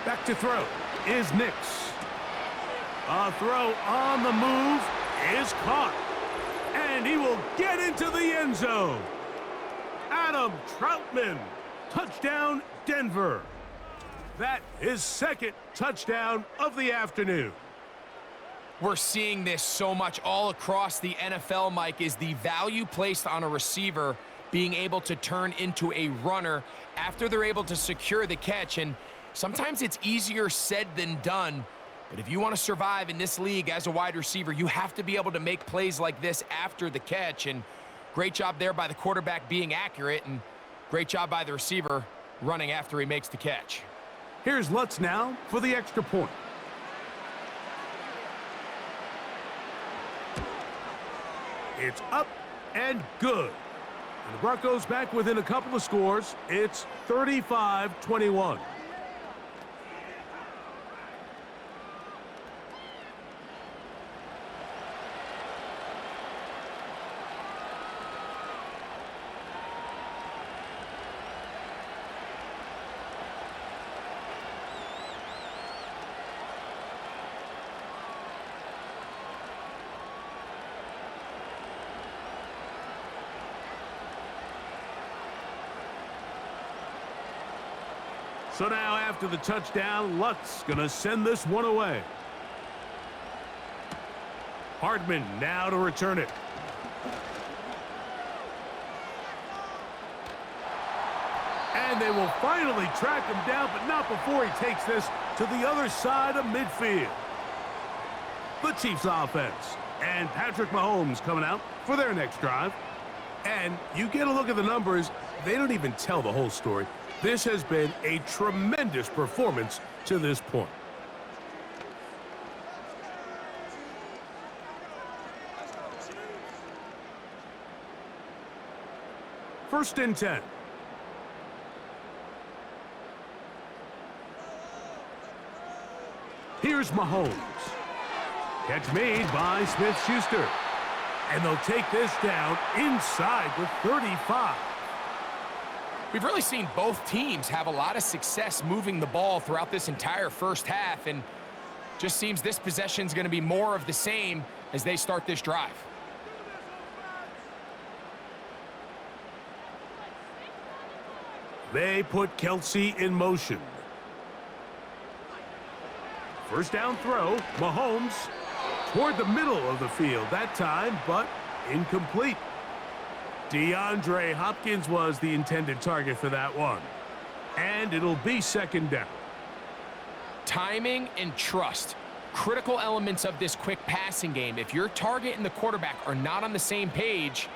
Back to throw is Nix. A throw on the move is caught. And he will get into the end zone. Adam Troutman. Touchdown, Denver. That is 2nd touchdown of the afternoon. We're seeing this so much all across the NFL, Mike, is the value placed on a receiver being able to turn into a runner after they're able to secure the catch. And sometimes it's easier said than done. But if you want to survive in this league as a wide receiver, you have to be able to make plays like this after the catch. And great job there by the quarterback being accurate, and great job by the receiver running after he makes the catch. Here's Lutz now for the extra point. It's up and good. And the Broncos back within a couple of scores. It's 35-21. So now after the touchdown, Lutz gonna send this one away. Hardman now to return it. And they will finally track him down, but not before he takes this to the other side of midfield. The Chiefs offense and Patrick Mahomes coming out for their next drive. And you get a look at the numbers, they don't even tell the whole story. This has been a tremendous performance to this point. First and 10. Here's Mahomes. Catch made by Smith-Schuster. And they'll take this down inside the 35. We've really seen both teams have a lot of success moving the ball throughout this entire first half, and just seems this possession is going to be more of the same as they start this drive. They put Kelsey in motion. First down throw, Mahomes toward the middle of the field that time, but incomplete. DeAndre Hopkins was the intended target for that one. And it'll be 2nd down. Timing and trust, critical elements of this quick passing game. If your target and the quarterback are not on the same page,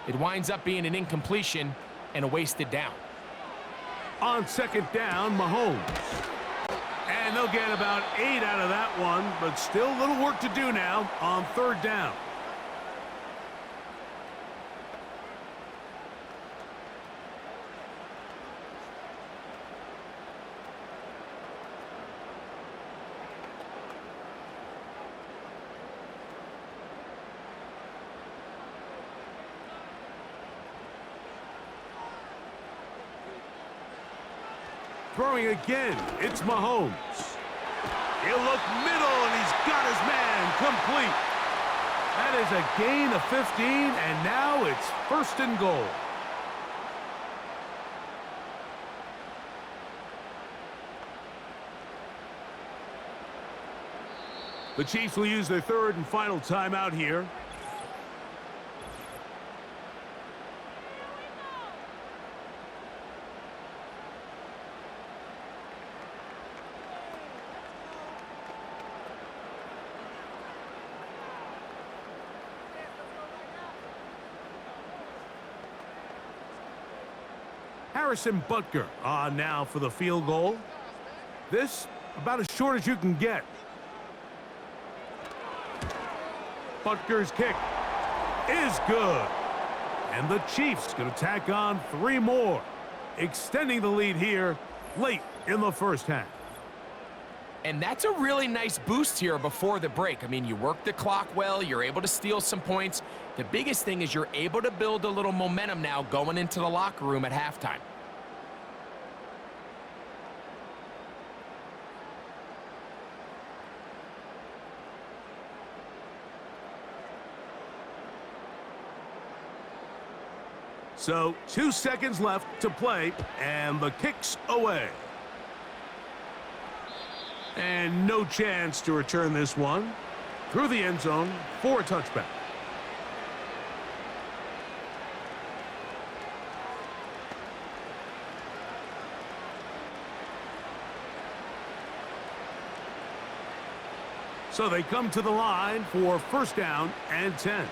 it winds up being an incompletion and a wasted down. On 2nd down, Mahomes. And they'll get about 8 out of that one, but still a little work to do now on 3rd down. Throwing again, it's Mahomes. He'll look middle, and he's got his man complete. That is a gain of 15, and now it's 1st and goal. The Chiefs will use their 3rd and final timeout here. Harrison Butker on now for the field goal. This about as short as you can get. Butker's kick is good. And the Chiefs going to tack on 3 more, extending the lead here late in the first half. And that's a really nice boost here before the break. I mean, you work the clock well, you're able to steal some points. The biggest thing is you're able to build a little momentum now going into the locker room at halftime. So 2 seconds left to play, and the kick's away. And no chance to return this one through the end zone for a touchback. So they come to the line for first down and 10.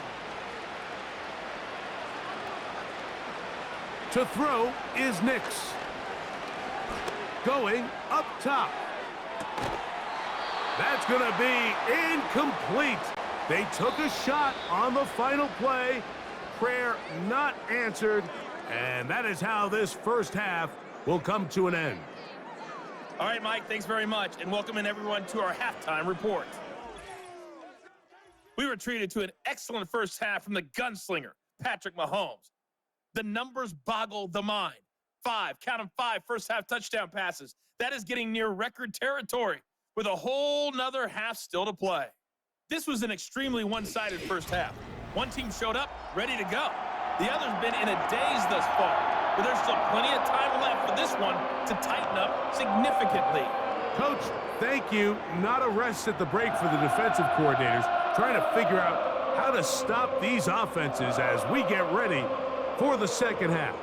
To throw is Nix. Going up top. That's going to be incomplete. They took a shot on the final play. Prayer not answered. And that is how this first half will come to an end. All right, Mike, thanks very much. And welcome in everyone to our halftime report. We were treated to an excellent first half from the gunslinger, Patrick Mahomes. The numbers boggle the mind. 5, count them 5 first half touchdown passes. That is getting near record territory with a whole nother half still to play. This was an extremely one-sided first half. One team showed up, ready to go. The other's been in a daze thus far, but there's still plenty of time left for this one to tighten up significantly. Coach, thank you. Not a rest at the break for the defensive coordinators, trying to figure out how to stop these offenses as we get ready for the second half.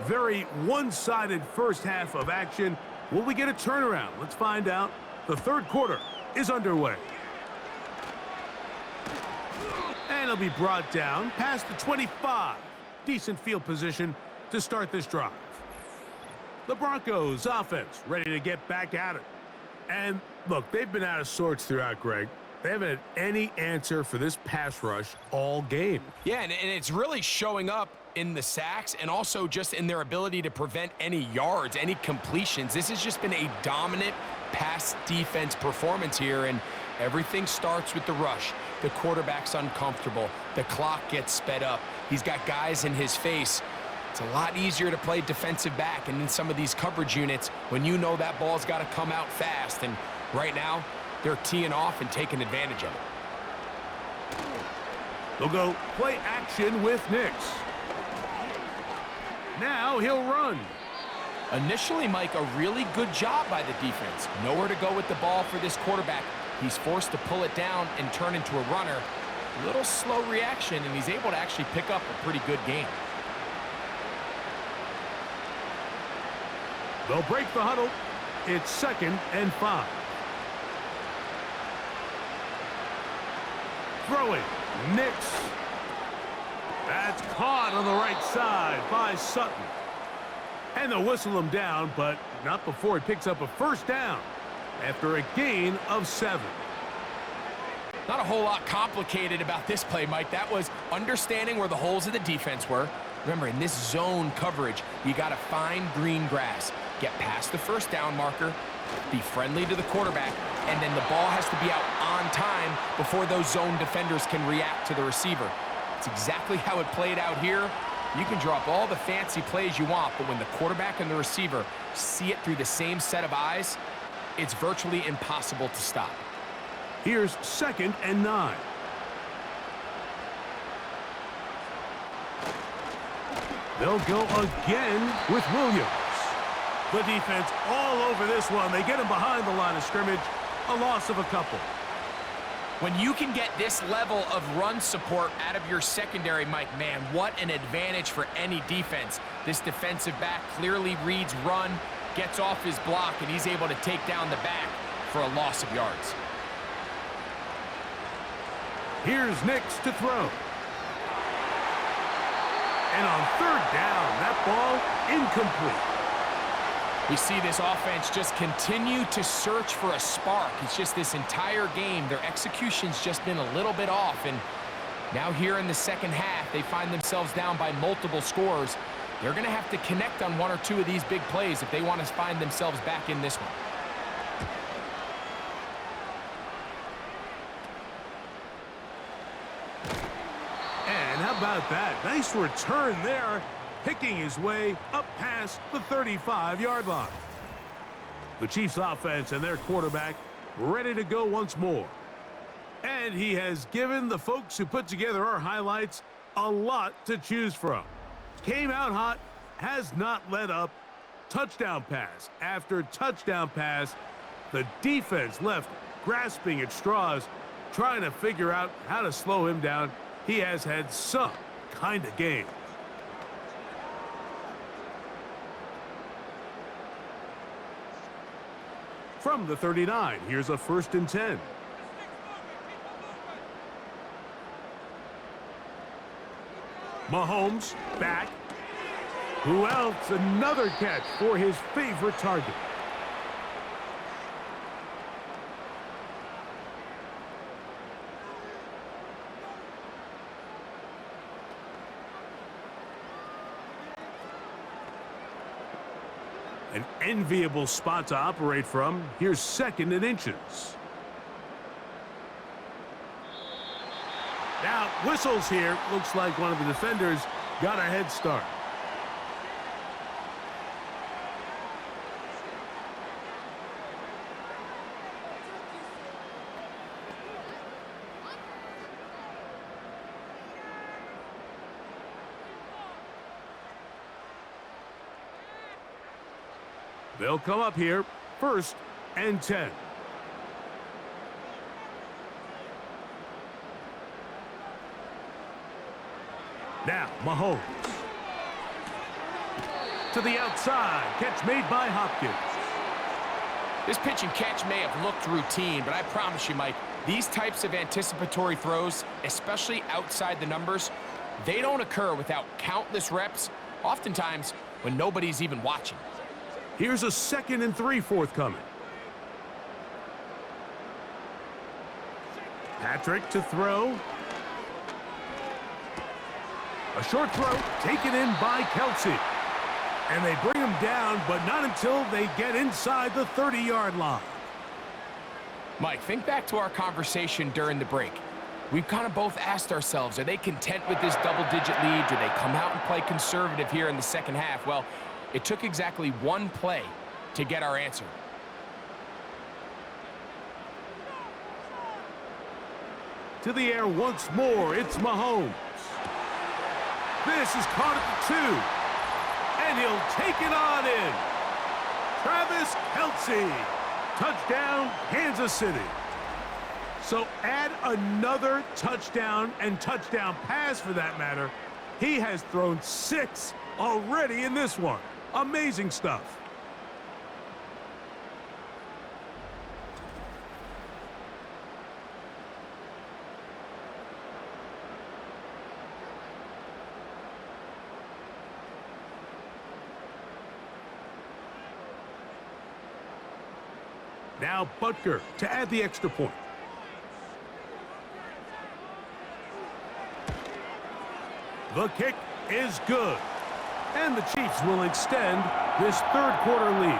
Very one-sided first half of action. Will we get a turnaround? Let's find out. The third quarter is underway. And it'll be brought down past the 25. Decent field position to start this drive. The Broncos offense ready to get back at it. And look, they've been out of sorts throughout, Greg. They haven't had any answer for this pass rush all game. Yeah, and it's really showing up in the sacks and also just in their ability to prevent any yards, any completions. This has just been a dominant pass defense performance here, and everything starts with the rush. The quarterback's uncomfortable. The clock gets sped up. He's got guys in his face. It's a lot easier to play defensive back, and in some of these coverage units, when you know that ball's got to come out fast, and right now, they're teeing off and taking advantage of it. They'll go play action with Nix. Now he'll run. Initially, Mike, a really good job by the defense. Nowhere to go with the ball for this quarterback. He's forced to pull it down and turn into a runner. A little slow reaction, and he's able to actually pick up a pretty good game. They'll break the huddle. It's 2nd and 5. Throwing, Nix. That's caught on the right side by Sutton. And they'll whistle him down, but not before he picks up a first down after a gain of 7. Not a whole lot complicated about this play, Mike. That was understanding where the holes of the defense were. Remember, in this zone coverage, you got to find green grass, get past the first down marker, be friendly to the quarterback, and then the ball has to be out on time before those zone defenders can react to the receiver. It's exactly how it played out here. You can drop all the fancy plays you want, but when the quarterback and the receiver see it through the same set of eyes, it's virtually impossible to stop. Here's 2nd and 9. They'll go again with Williams. The defense all over this one. They get him behind the line of scrimmage. A loss of a couple. When you can get this level of run support out of your secondary, Mike, man, what an advantage for any defense. This defensive back clearly reads run, gets off his block, and he's able to take down the back for a loss of yards. Here's Nix to throw. And on 3rd down, that ball incomplete. We see this offense just continue to search for a spark. It's just this entire game, their execution's just been a little bit off. And now here in the second half, they find themselves down by multiple scores. They're going to have to connect on one or two of these big plays if they want to find themselves back in this one. And how about that? Nice return there, picking his way up past the 35-yard line. The Chiefs offense and their quarterback ready to go once more. And he has given the folks who put together our highlights a lot to choose from. Came out hot, has not let up. Touchdown pass after touchdown pass. The defense left grasping at straws, trying to figure out how to slow him down. He has had some kind of game. From the 39, here's a 1st and 10. Mahomes back. Who else? Another catch for his favorite target. An enviable spot to operate from. Here's 2nd and inches. Now, whistles here. Looks like one of the defenders got a head start. They'll come up here, 1st and 10. Now, Mahomes. To the outside. Catch made by Hopkins. This pitch and catch may have looked routine, but I promise you, Mike, these types of anticipatory throws, especially outside the numbers, they don't occur without countless reps, oftentimes when nobody's even watching. Here's a 2nd and 3 forthcoming. Patrick to throw. A short throw taken in by Kelsey. And they bring him down, but not until they get inside the 30-yard line. Mike, think back to our conversation during the break. We've kind of both asked ourselves, are they content with this double-digit lead? Do they come out and play conservative here in the second half? Well, it took exactly one play to get our answer. To the air once more, it's Mahomes. This is caught at the 2. And he'll take it on in. Travis Kelce. Touchdown, Kansas City. So add another touchdown and touchdown pass for that matter. He has thrown 6 already in this one. Amazing stuff. Now Butker to add the extra point. The kick is good. And the Chiefs will extend this third-quarter lead.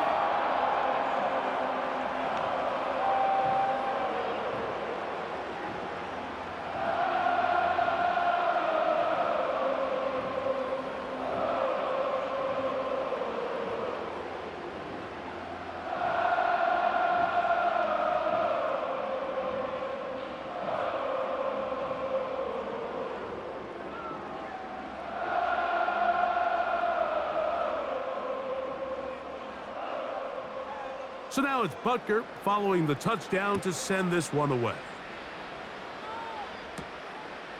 So now it's Butker following the touchdown to send this one away.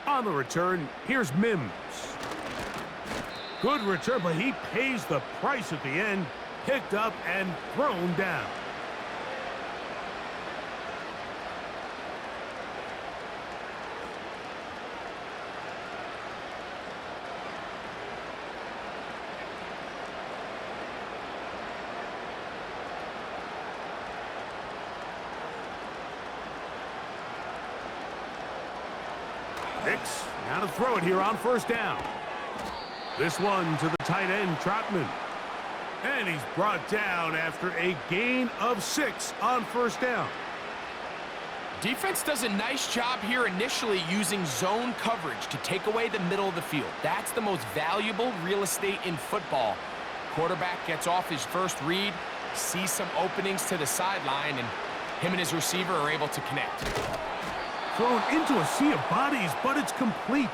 On the return, here's Mims. Good return, but he pays the price at the end. Picked up and thrown down. Nix now to throw it here on first down. This one to the tight end, Trotman. And he's brought down after a gain of 6 on first down. Defense does a nice job here initially using zone coverage to take away the middle of the field. That's the most valuable real estate in football. Quarterback gets off his first read, sees some openings to the sideline, and him and his receiver are able to connect. Thrown into a sea of bodies, but it's complete.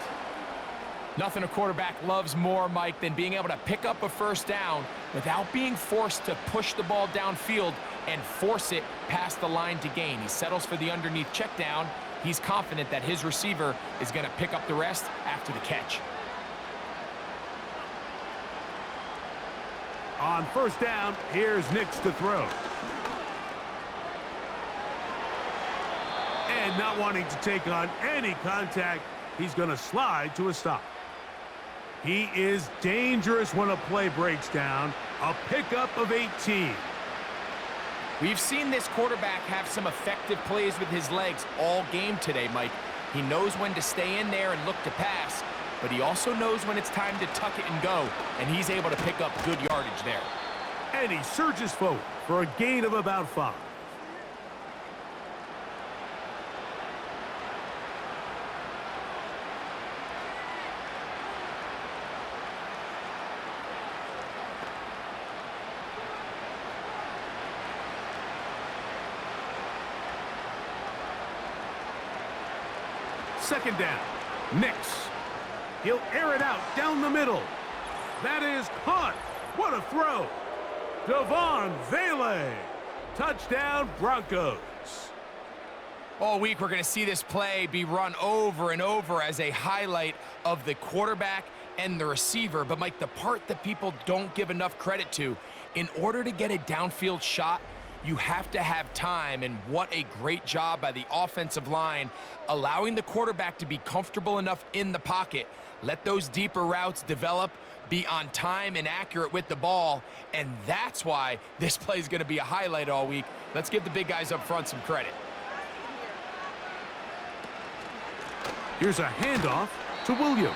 Nothing a quarterback loves more, Mike, than being able to pick up a first down without being forced to push the ball downfield and force it past the line to gain. He settles for the underneath check down. He's confident that his receiver is going to pick up the rest after the catch. On first down, here's Nix to throw. And not wanting to take on any contact, he's going to slide to a stop. He is dangerous when a play breaks down. A pickup of 18. We've seen this quarterback have some effective plays with his legs all game today, Mike. He knows when to stay in there and look to pass, but he also knows when it's time to tuck it and go, and he's able to pick up good yardage there. And he surges forward for a gain of about 5. Second down, Nix. He'll air it out down the middle. That is caught. What a throw. Devon Vele. Touchdown, Broncos. All week, we're going to see this play be run over and over as a highlight of the quarterback and the receiver. But, Mike, the part that people don't give enough credit to, in order to get a downfield shot, you have to have time, and what a great job by the offensive line, allowing the quarterback to be comfortable enough in the pocket, let those deeper routes develop, be on time and accurate with the ball, and that's why this play is going to be a highlight all week. Let's give the big guys up front some credit. Here's a handoff to Williams.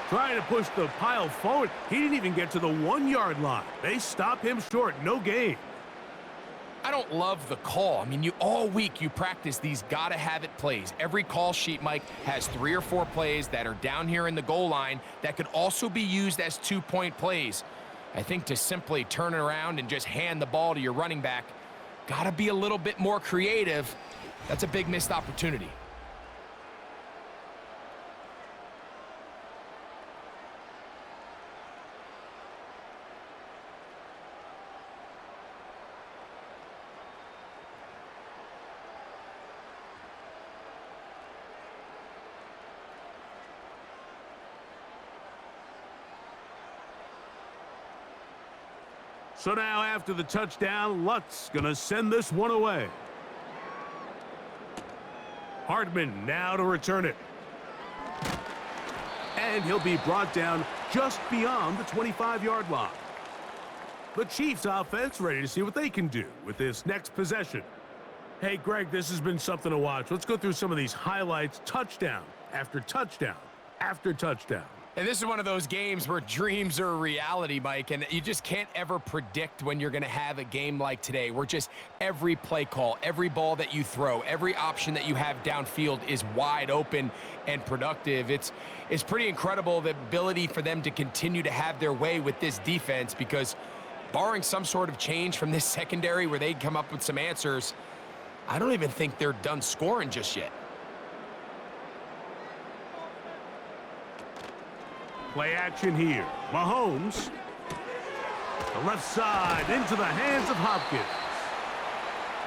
Trying to push the pile forward. He didn't even get to the 1-yard line. They stop him short. No gain. I don't love the call. I mean, all week you practice these gotta-have-it plays. Every call sheet, Mike, has 3 or 4 plays that are down here in the goal line that could also be used as 2-point plays. I think to simply turn it around and just hand the ball to your running back, gotta be a little bit more creative. That's a big missed opportunity. So now after the touchdown, Lutz gonna send this one away. Hardman now to return it. And he'll be brought down just beyond the 25-yard line. The Chiefs offense ready to see what they can do with this next possession. Hey, Greg, this has been something to watch. Let's go through some of these highlights. Touchdown after touchdown after touchdown. And this is one of those games where dreams are a reality, Mike, and you just can't ever predict when you're going to have a game like today, where just every play call, every ball that you throw, every option that you have downfield is wide open and productive. It's pretty incredible, the ability for them to continue to have their way with this defense, because barring some sort of change from this secondary where they come up with some answers, I don't even think they're done scoring just yet. Play action here. Mahomes. The left side into the hands of Hopkins.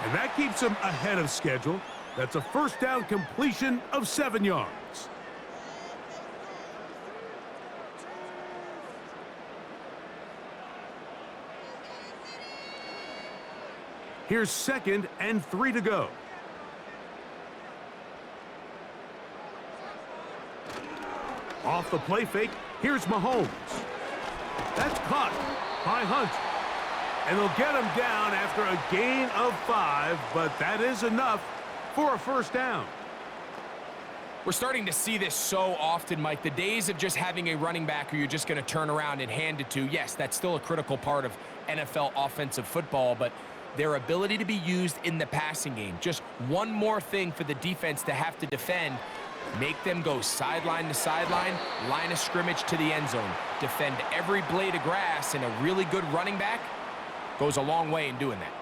And that keeps him ahead of schedule. That's a first down completion of 7 yards. Here's 2nd and 3 to go. Off the play fake, here's Mahomes. That's caught by Hunt. And they'll get him down after a gain of 5, but that is enough for a first down. We're starting to see this so often, Mike. The days of just having a running back who you're just going to turn around and hand it to, yes, that's still a critical part of NFL offensive football, but their ability to be used in the passing game, just one more thing for the defense to have to defend, make them go sideline to sideline, line of scrimmage to the end zone, defend every blade of grass, and a really good running back goes a long way in doing that.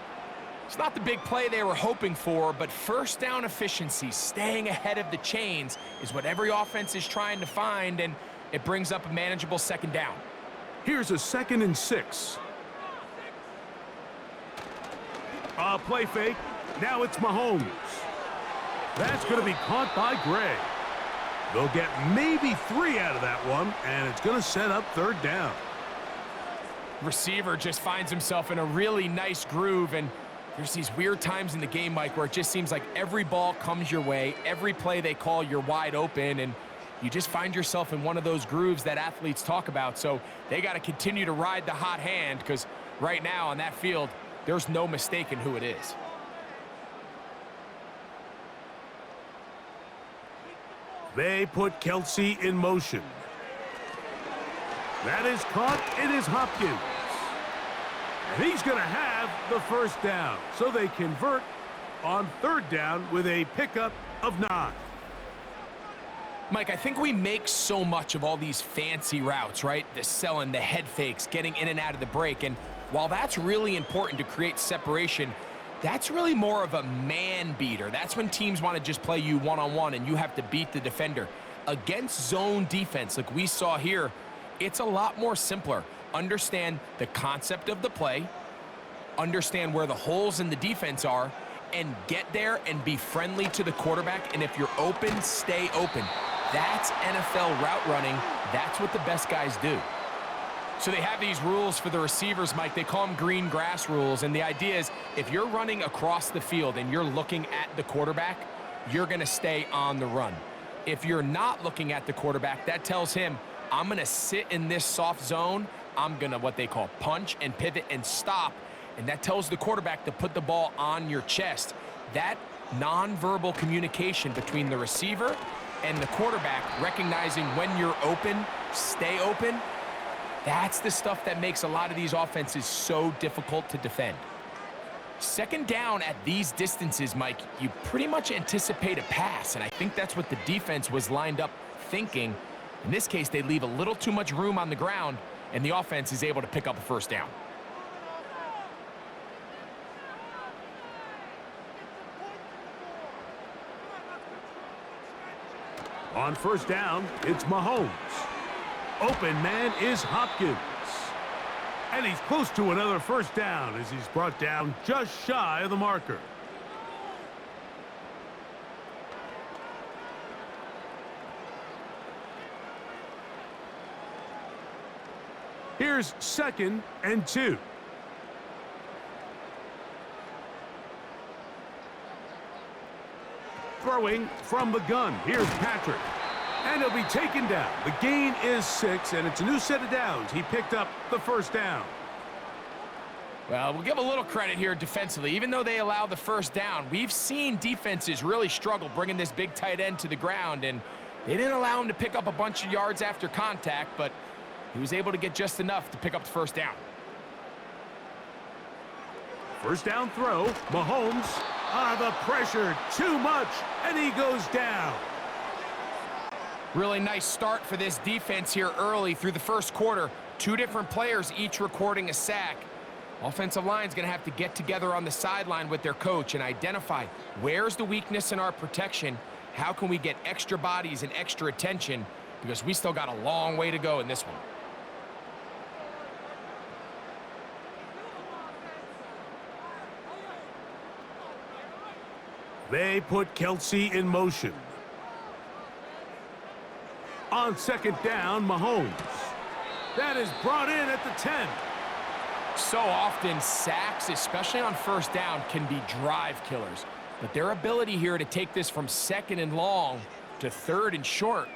It's not the big play they were hoping for, but first down efficiency, staying ahead of the chains, is what every offense is trying to find, and it brings up a manageable second down. Here's a 2nd and 6. A play fake. Now it's Mahomes. That's going to be caught by Gray. They'll get maybe 3 out of that one, and it's going to set up 3rd down. Receiver just finds himself in a really nice groove, and there's these weird times in the game, Mike, where it just seems like every ball comes your way, every play they call, you're wide open, and you just find yourself in one of those grooves that athletes talk about. So they got to continue to ride the hot hand, because right now on that field, there's no mistaking who it is. They put Kelsey in motion. That is caught. It is Hopkins. And he's going to have the 1st down. So they convert on 3rd down with a pickup of 9. Mike, I think we make so much of all these fancy routes, right? The selling, the head fakes, getting in and out of the break. And while that's really important to create separation, that's really more of a man beater. That's when teams want to just play you one-on-one and you have to beat the defender. Against zone defense, like we saw here, it's a lot more simpler. Understand the concept of the play, understand where the holes in the defense are, and get there and be friendly to the quarterback. And if you're open, stay open. That's NFL route running. That's what the best guys do. So they have these rules for the receivers, Mike. They call them green grass rules. And the idea is if you're running across the field and you're looking at the quarterback, you're going to stay on the run. If you're not looking at the quarterback, that tells him, I'm going to sit in this soft zone. I'm going to what they call punch and pivot and stop. And that tells the quarterback to put the ball on your chest. That nonverbal communication between the receiver and the quarterback, recognizing when you're open, stay open, that's the stuff that makes a lot of these offenses so difficult to defend. 2nd down at these distances, Mike, you pretty much anticipate a pass, and I think that's what the defense was lined up thinking. In this case, they leave a little too much room on the ground, and the offense is able to pick up a 1st down. On 1st down, it's Mahomes. Open man is Hopkins. And he's close to another 1st down as he's brought down just shy of the marker. Here's 2nd and 2. Throwing from the gun. Here's Patrick. And he'll be taken down. The gain is 6, and it's a new set of downs. He picked up the 1st down. Well, we'll give a little credit here defensively. Even though they allow the 1st down, we've seen defenses really struggle bringing this big tight end to the ground, and they didn't allow him to pick up a bunch of yards after contact, but he was able to get just enough to pick up the 1st down. 1st down throw. Mahomes. The pressure too much, and he goes down. Really nice start for this defense here early through the 1st quarter. 2 different players each recording a sack. Offensive line's going to have to get together on the sideline with their coach and identify where's the weakness in our protection, how can we get extra bodies and extra attention, because we still got a long way to go in this one. They put Kelsey in motion. On 2nd down, Mahomes. That is brought in at the 10. So often, sacks, especially on 1st down, can be drive killers. But their ability here to take this from 2nd and long to 3rd and short,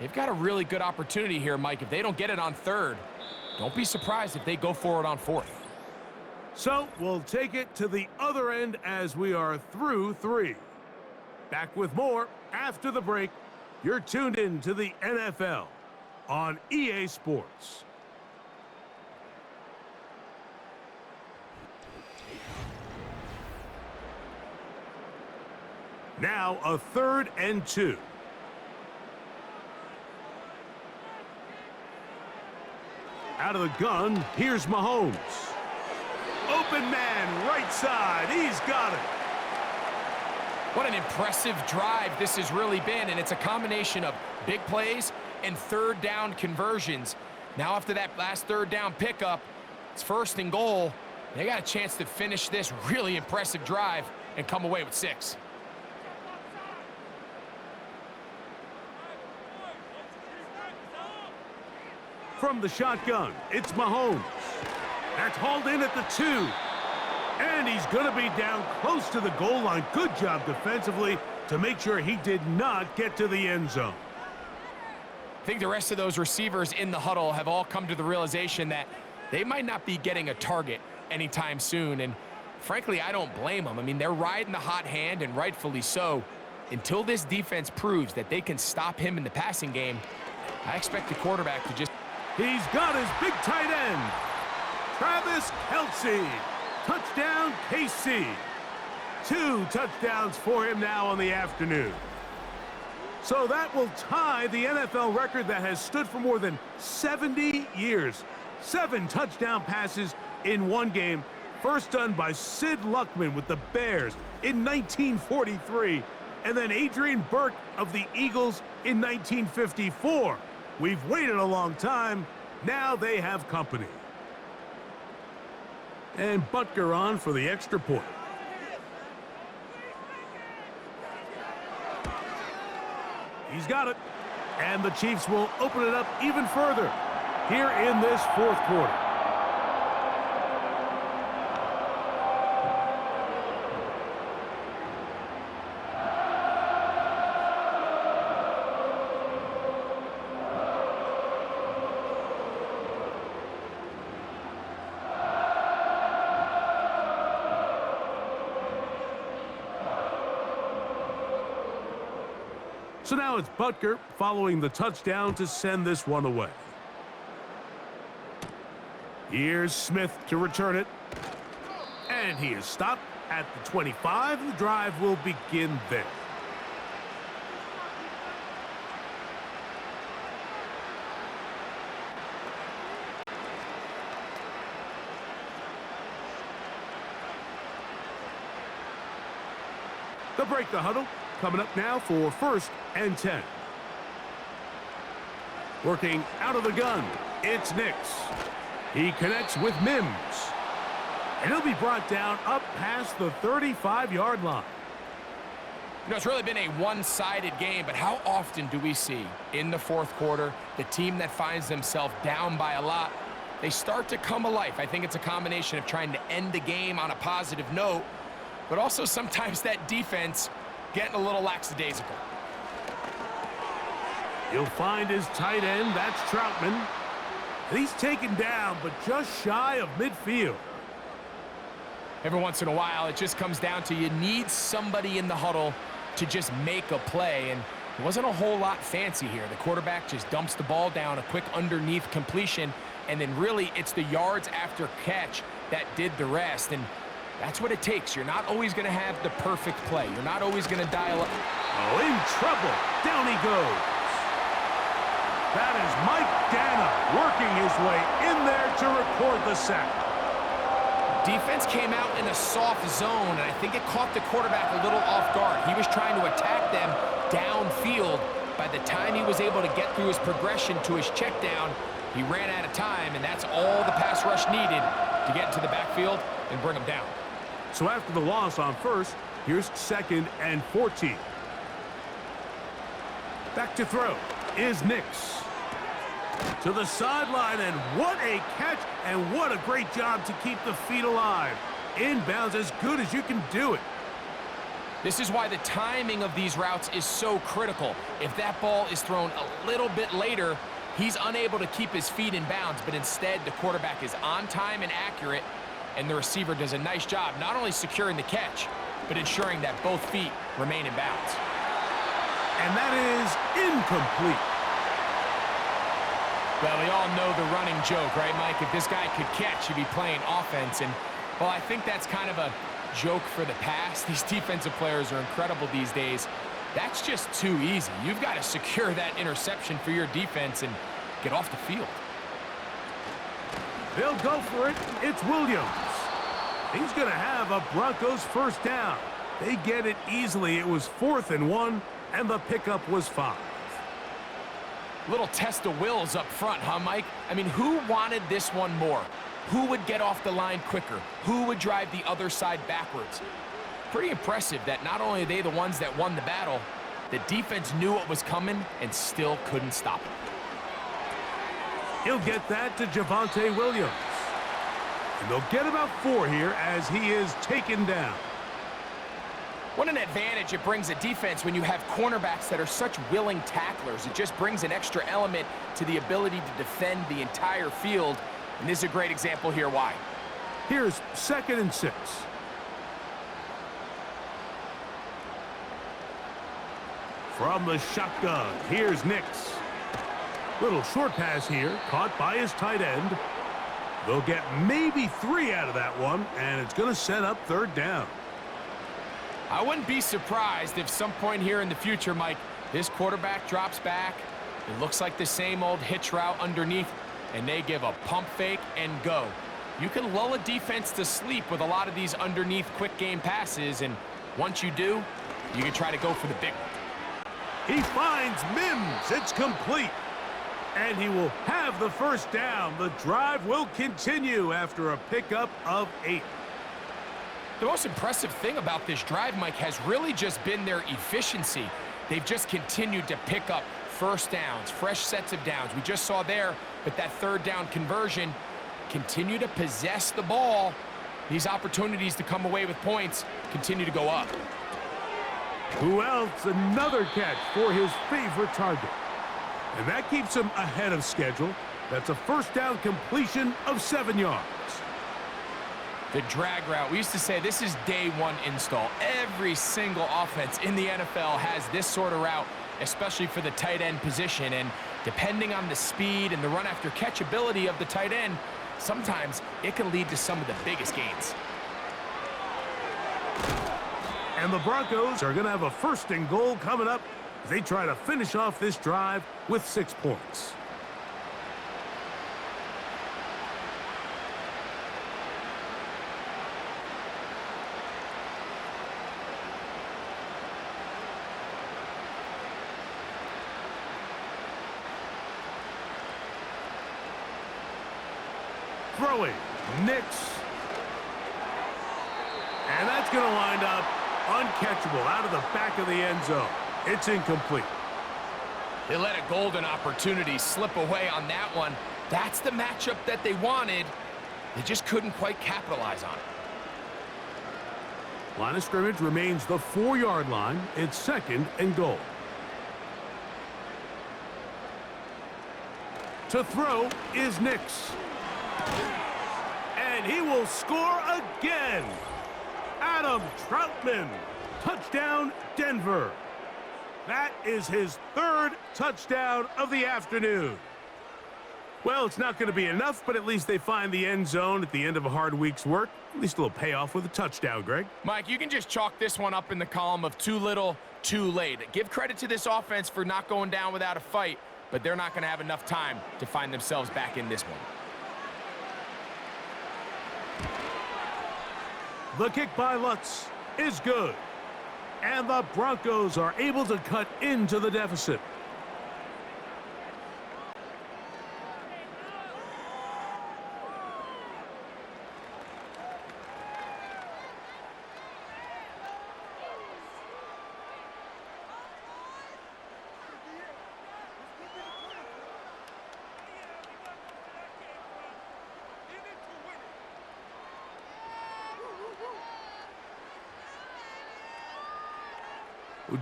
they've got a really good opportunity here, Mike. If they don't get it on 3rd, don't be surprised if they go for it on 4th. So we'll take it to the other end as we are through 3. Back with more after the break You're tuned in to the NFL on EA Sports. Now a 3rd and 2. Out of the gun, here's Mahomes. Open man, right side, he's got it. What an impressive drive this has really been, and it's a combination of big plays and 3rd down conversions. Now after that last 3rd down pickup, it's 1st and goal. They got a chance to finish this really impressive drive and come away with 6. From the shotgun, it's Mahomes. That's hauled in at the 2. And he's going to be down close to the goal line. Good job defensively to make sure he did not get to the end zone. I think the rest of those receivers in the huddle have all come to the realization that they might not be getting a target anytime soon. And frankly, I don't blame them. I mean, they're riding the hot hand, and rightfully so. Until this defense proves that they can stop him in the passing game, I expect the quarterback to just... He's got his big tight end, Travis Kelce. Touchdown, KC. 2 touchdowns for him now on the afternoon. So that will tie the NFL record that has stood for more than 70 years. 7 touchdown passes in one game. First done by Sid Luckman with the Bears in 1943. And then Adrian Burke of the Eagles in 1954. We've waited a long time. Now they have company. And Butker on for the extra point. He's got it. And the Chiefs will open it up even further here in this 4th quarter. So now it's Butker following the touchdown to send this one away. Here's Smith to return it. And he is stopped at the 25. The drive will begin there. They'll break the huddle. Coming up now for 1st and 10. Working out of the gun, it's Nix. He connects with Mims. And he'll be brought down up past the 35-yard line. You know, it's really been a one-sided game, but how often do we see in the 4th quarter the team that finds themselves down by a lot, they start to come alive? I think it's a combination of trying to end the game on a positive note, but also sometimes that defense getting a little lackadaisical. You'll find his tight end, that's Troutman. And he's taken down, but just shy of midfield. Every once in a while, it just comes down to you need somebody in the huddle to just make a play, and it wasn't a whole lot fancy here. The quarterback just dumps the ball down, a quick underneath completion, and then really it's the yards after catch that did the rest. And that's what it takes. You're not always going to have the perfect play. You're not always going to dial up. Oh, in trouble. Down he goes. That is Mike Dana working his way in there to record the sack. Defense came out in a soft zone, and I think it caught the quarterback a little off guard. He was trying to attack them downfield. By the time he was able to get through his progression to his check down, he ran out of time, and that's all the pass rush needed to get into the backfield and bring him down. So after the loss on 1st, here's 2nd and 14. Back to throw is Nix. To the sideline, and what a catch, and what a great job to keep the feet alive. Inbounds as good as you can do it. This is why the timing of these routes is so critical. If that ball is thrown a little bit later, he's unable to keep his feet in bounds, but instead the quarterback is on time and accurate, and the receiver does a nice job not only securing the catch, but ensuring that both feet remain in bounds. And that is incomplete. Well, we all know the running joke, right, Mike? If this guy could catch, he'd be playing offense. And, well, I think that's kind of a joke for the past. These defensive players are incredible these days. That's just too easy. You've got to secure that interception for your defense and get off the field. They'll go for it. It's Williams. He's going to have a Broncos first down. They get it easily. It was 4th and 1, and the pickup was 5. Little test of wills up front, huh, Mike? I mean, who wanted this one more? Who would get off the line quicker? Who would drive the other side backwards? Pretty impressive that not only are they the ones that won the battle, the defense knew what was coming and still couldn't stop it. He'll get that to Javonte Williams. And they'll get about 4 here as he is taken down. What an advantage it brings a defense when you have cornerbacks that are such willing tacklers. It just brings an extra element to the ability to defend the entire field. And this is a great example here why. Here's 2nd and 6. From the shotgun, here's Nix. Little short pass here, caught by his tight end. They'll get maybe 3 out of that one, and it's going to set up 3rd down. I wouldn't be surprised if some point here in the future, Mike, this quarterback drops back. It looks like the same old hitch route underneath, and they give a pump fake and go. You can lull a defense to sleep with a lot of these underneath quick game passes, and once you do, you can try to go for the big one. He finds Mims. It's complete. And he will have the first down. The drive will continue after a pickup of 8. The most impressive thing about this drive, Mike, has really just been their efficiency. They've just continued to pick up first downs, fresh sets of downs. We just saw there with that 3rd down conversion, continue to possess the ball. These opportunities to come away with points continue to go up. Who else? Another catch for his favorite target. And that keeps him ahead of schedule. That's a first down completion of 7 yards. The drag route, we used to say this is day 1 install. Every single offense in the NFL has this sort of route, especially for the tight end position. And depending on the speed and the run after catch ability of the tight end, sometimes it can lead to some of the biggest gains. And the Broncos are going to have a 1st and goal coming up as they try to finish off this drive with 6 points. Throwing, Nix. And that's going to wind up uncatchable out of the back of the end zone. It's incomplete. They let a golden opportunity slip away on that one. That's the matchup that they wanted. They just couldn't quite capitalize on it. Line of scrimmage remains the 4-yard line. It's 2nd and goal. To throw is Nix. And he will score again. Adam Troutman. Touchdown, Denver. That is his 3rd touchdown of the afternoon. Well, it's not going to be enough, but at least they find the end zone at the end of a hard week's work. At least a little payoff with a touchdown, Greg. Mike, you can just chalk this one up in the column of too little, too late. Give credit to this offense for not going down without a fight, but they're not going to have enough time to find themselves back in this one. The kick by Lutz is good. And the Broncos are able to cut into the deficit.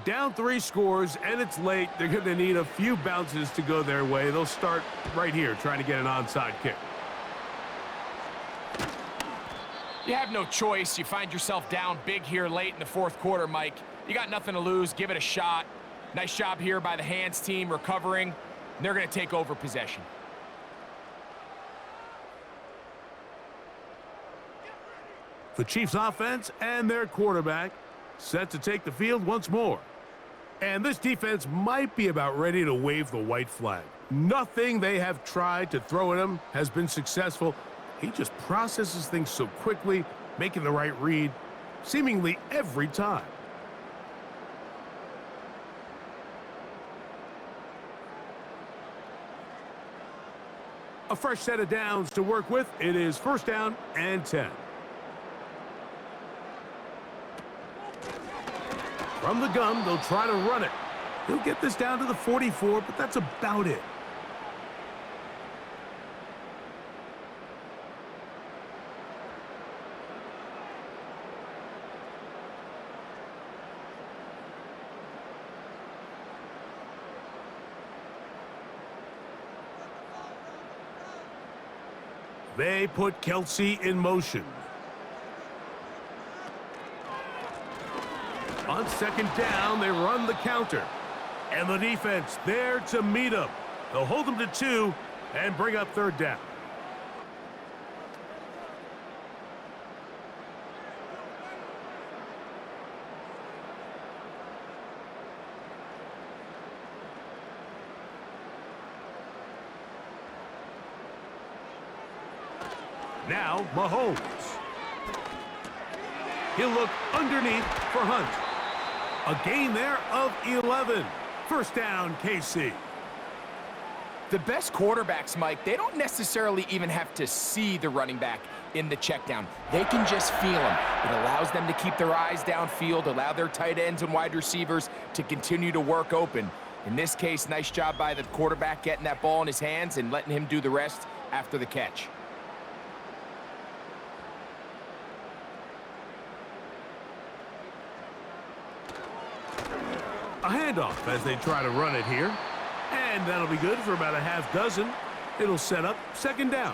Down 3 scores, and it's late. They're going to need a few bounces to go their way. They'll start right here trying to get an onside kick. You have no choice. You find yourself down big here late in the 4th quarter, Mike. You got nothing to lose. Give it a shot. Nice job here by the hands team recovering. They're going to take over possession. The Chiefs offense and their quarterback set to take the field once more. And this defense might be about ready to wave the white flag. Nothing they have tried to throw at him has been successful. He just processes things so quickly, making the right read seemingly every time. A fresh set of downs to work with. It is 1st down and 10. From the gun, they'll try to run it. He'll get this down to the 44, but that's about it. They put Kelsey in motion. On 2nd down, they run the counter. And the defense there to meet him. They'll hold him to 2 and bring up 3rd down. Now, Mahomes. He'll look underneath for Hunt. A gain there of 11. 1st down, KC. The best quarterbacks, Mike, they don't necessarily even have to see the running back in the check down. They can just feel him. It allows them to keep their eyes downfield, allow their tight ends and wide receivers to continue to work open. In this case, nice job by the quarterback getting that ball in his hands and letting him do the rest after the catch. A handoff as they try to run it here. And that'll be good for about a half dozen. It'll set up 2nd down.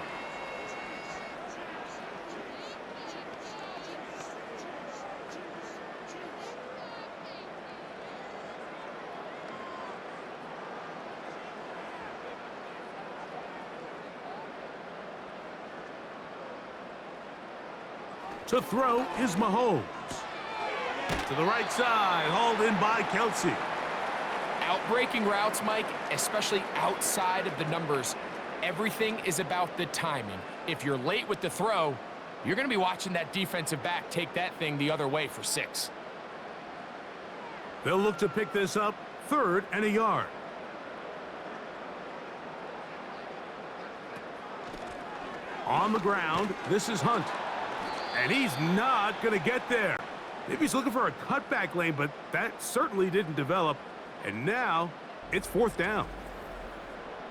To throw is Mahomes. To the right side, hauled in by Kelsey. Outbreaking routes, Mike, especially outside of the numbers, everything is about the timing. If you're late with the throw, you're going to be watching that defensive back take that thing the other way for 6. They'll look to pick this up 3rd and a yard. On the ground, this is Hunt. And he's not going to get there. Maybe he's looking for a cutback lane, but that certainly didn't develop. And now it's 4th down.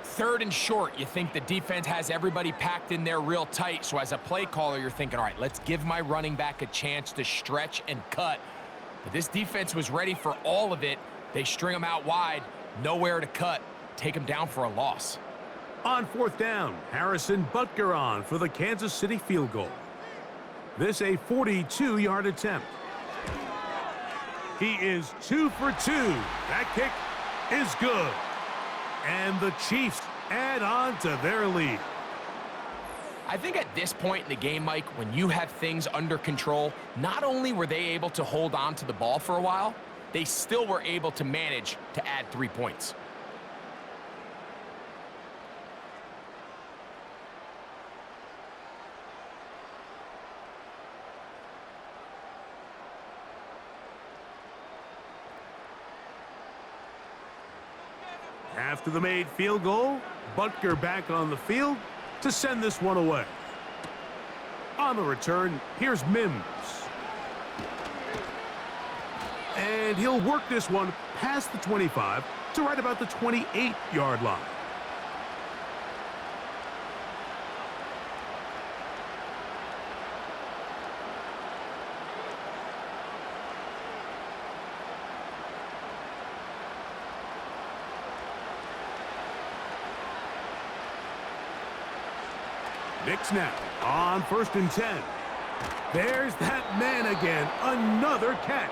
3rd and short. You think the defense has everybody packed in there real tight. So as a play caller, you're thinking, all right, let's give my running back a chance to stretch and cut. But this defense was ready for all of it. They string him out wide, nowhere to cut, take him down for a loss. On 4th down, Harrison Butker on for the Kansas City field goal. This a 42-yard attempt. He is 2 for 2. That kick is good. And the Chiefs add on to their lead. I think at this point in the game, Mike, when you have things under control, not only were they able to hold on to the ball for a while, they still were able to manage to add 3 points. After the made field goal, Butker back on the field to send this one away. On the return, here's Mims. And he'll work this one past the 25 to right about the 28-yard line. Nick snap on 1st and 10. There's that man again. Another catch.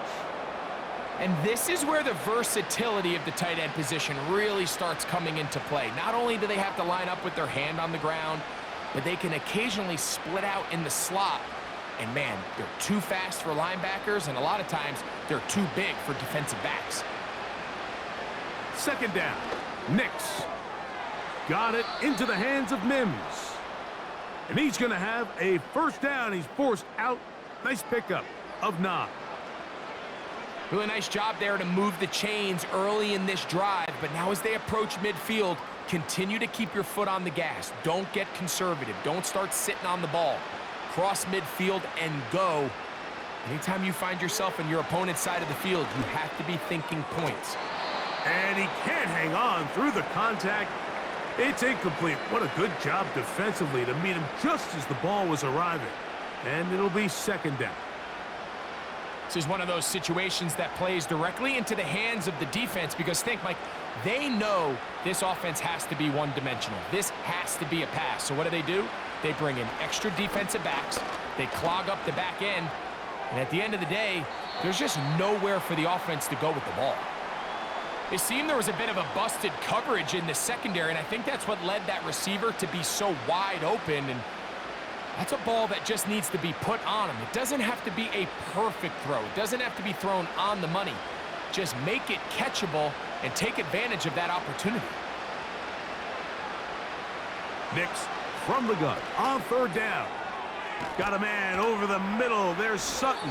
And this is where the versatility of the tight end position really starts coming into play. Not only do they have to line up with their hand on the ground, but they can occasionally split out in the slot. And man, they're too fast for linebackers, and a lot of times they're too big for defensive backs. Second down. Nix. Got it into the hands of Mims. And he's going to have a first down. He's forced out. Nice pickup of 9. Really nice job there to move the chains early in this drive, but now as they approach midfield, continue to keep your foot on the gas. Don't get conservative. Don't start sitting on the ball. Cross midfield and go. Anytime you find yourself on your opponent's side of the field, you have to be thinking points. And he can't hang on through the contact. It's incomplete. What a good job defensively to meet him just as the ball was arriving. And it'll be second down. This is one of those situations that plays directly into the hands of the defense because think, Mike, they know this offense has to be one-dimensional. This has to be a pass. So what do? They bring in extra defensive backs. They clog up the back end. And at the end of the day, there's just nowhere for the offense to go with the ball. It seemed there was a bit of a busted coverage in the secondary, and I think that's what led that receiver to be so wide open. And that's a ball that just needs to be put on him. It doesn't have to be a perfect throw. It doesn't have to be thrown on the money. Just make it catchable and take advantage of that opportunity. Nix from the gun on third down. Got a man over the middle. There's Sutton.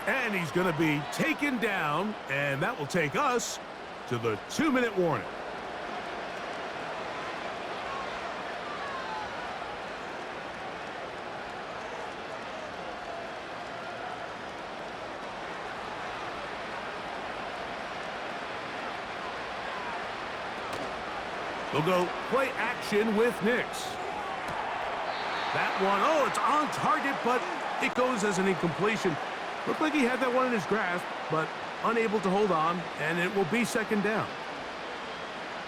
And he's going to be taken down, and that will take us to the 2-minute warning. We'll go play action with Nix. That one, oh, it's on target, but it goes as an incompletion. Looked like he had that one in his grasp, but unable to hold on, and it will be second down.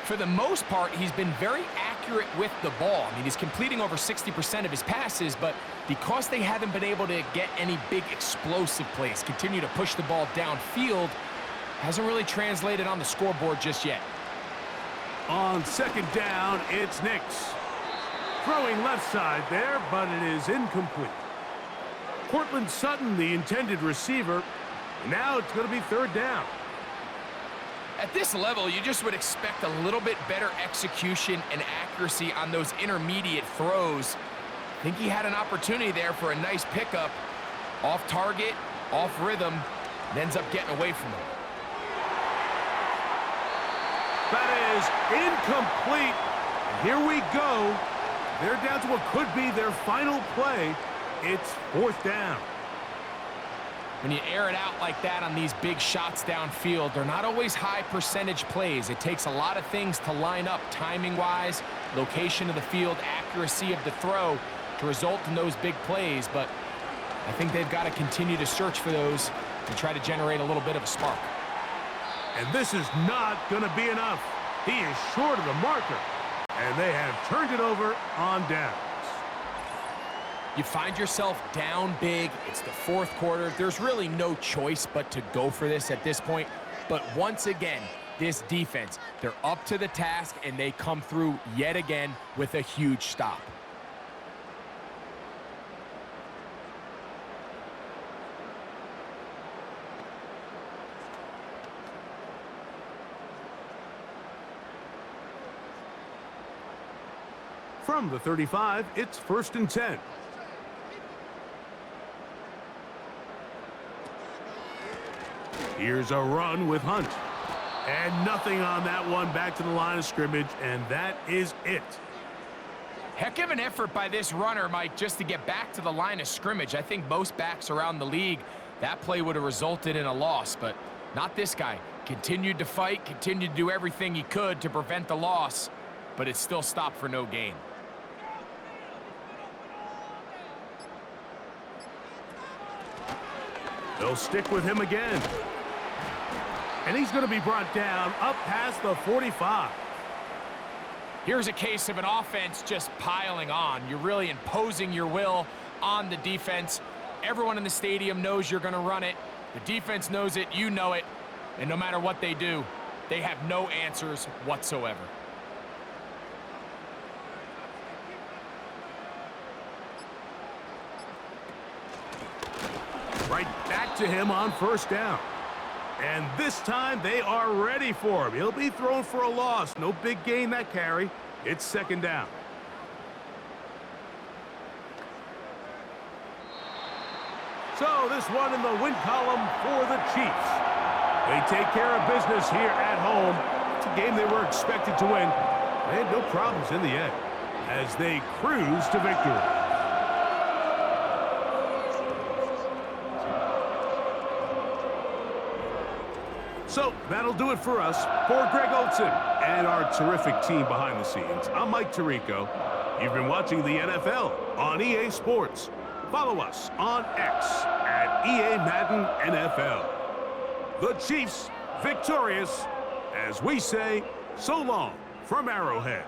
For the most part, he's been very accurate with the ball. I mean, he's completing over 60% of his passes, but because they haven't been able to get any big explosive plays, continue to push the ball downfield, hasn't really translated on the scoreboard just yet. On second down, it's Nix. Throwing left side there, but it is incomplete. Cortland Sutton, the intended receiver. Now it's going to be third down. At this level, you just would expect a little bit better execution and accuracy on those intermediate throws. I think he had an opportunity there for a nice pickup. Off target, off rhythm, and ends up getting away from him. That is incomplete. And here we go. They're down to what could be their final play. It's fourth down. When you air it out like that on these big shots downfield, they're not always high percentage plays. It takes a lot of things to line up timing-wise, location of the field, accuracy of the throw to result in those big plays. But I think they've got to continue to search for those and try to generate a little bit of a spark. And this is not going to be enough. He is short of the marker. And they have turned it over on downs. You find yourself down big. It's the fourth quarter. There's really no choice but to go for this at this point. But once again, this defense, they're up to the task, and they come through yet again with a huge stop. From the 35, it's first and 10. Here's a run with Hunt. And nothing on that one, back to the line of scrimmage, and that is it. Heck of an effort by this runner, Mike, just to get back to the line of scrimmage. I think most backs around the league, that play would have resulted in a loss, but not this guy. Continued to fight, continued to do everything he could to prevent the loss, but it still stopped for no gain. They'll stick with him again. And he's going to be brought down up past the 45. Here's a case of an offense just piling on. You're really imposing your will on the defense. Everyone in the stadium knows you're going to run it. The defense knows it, you know it, and no matter what they do, they have no answers whatsoever. Right back to him on first down. And this time they are ready for him. He'll be thrown for a loss. No big gain that carry. It's second down. So this one in the win column for the Chiefs. They take care of business here at home. It's a game they were expected to win. They had no problems in the end as they cruise to victory. So that'll do it for us. For Greg Olson and our terrific team behind the scenes, I'm Mike Tirico. You've been watching the NFL on EA Sports. Follow us on X at EA Madden NFL. The Chiefs victorious as we say so long from Arrowhead.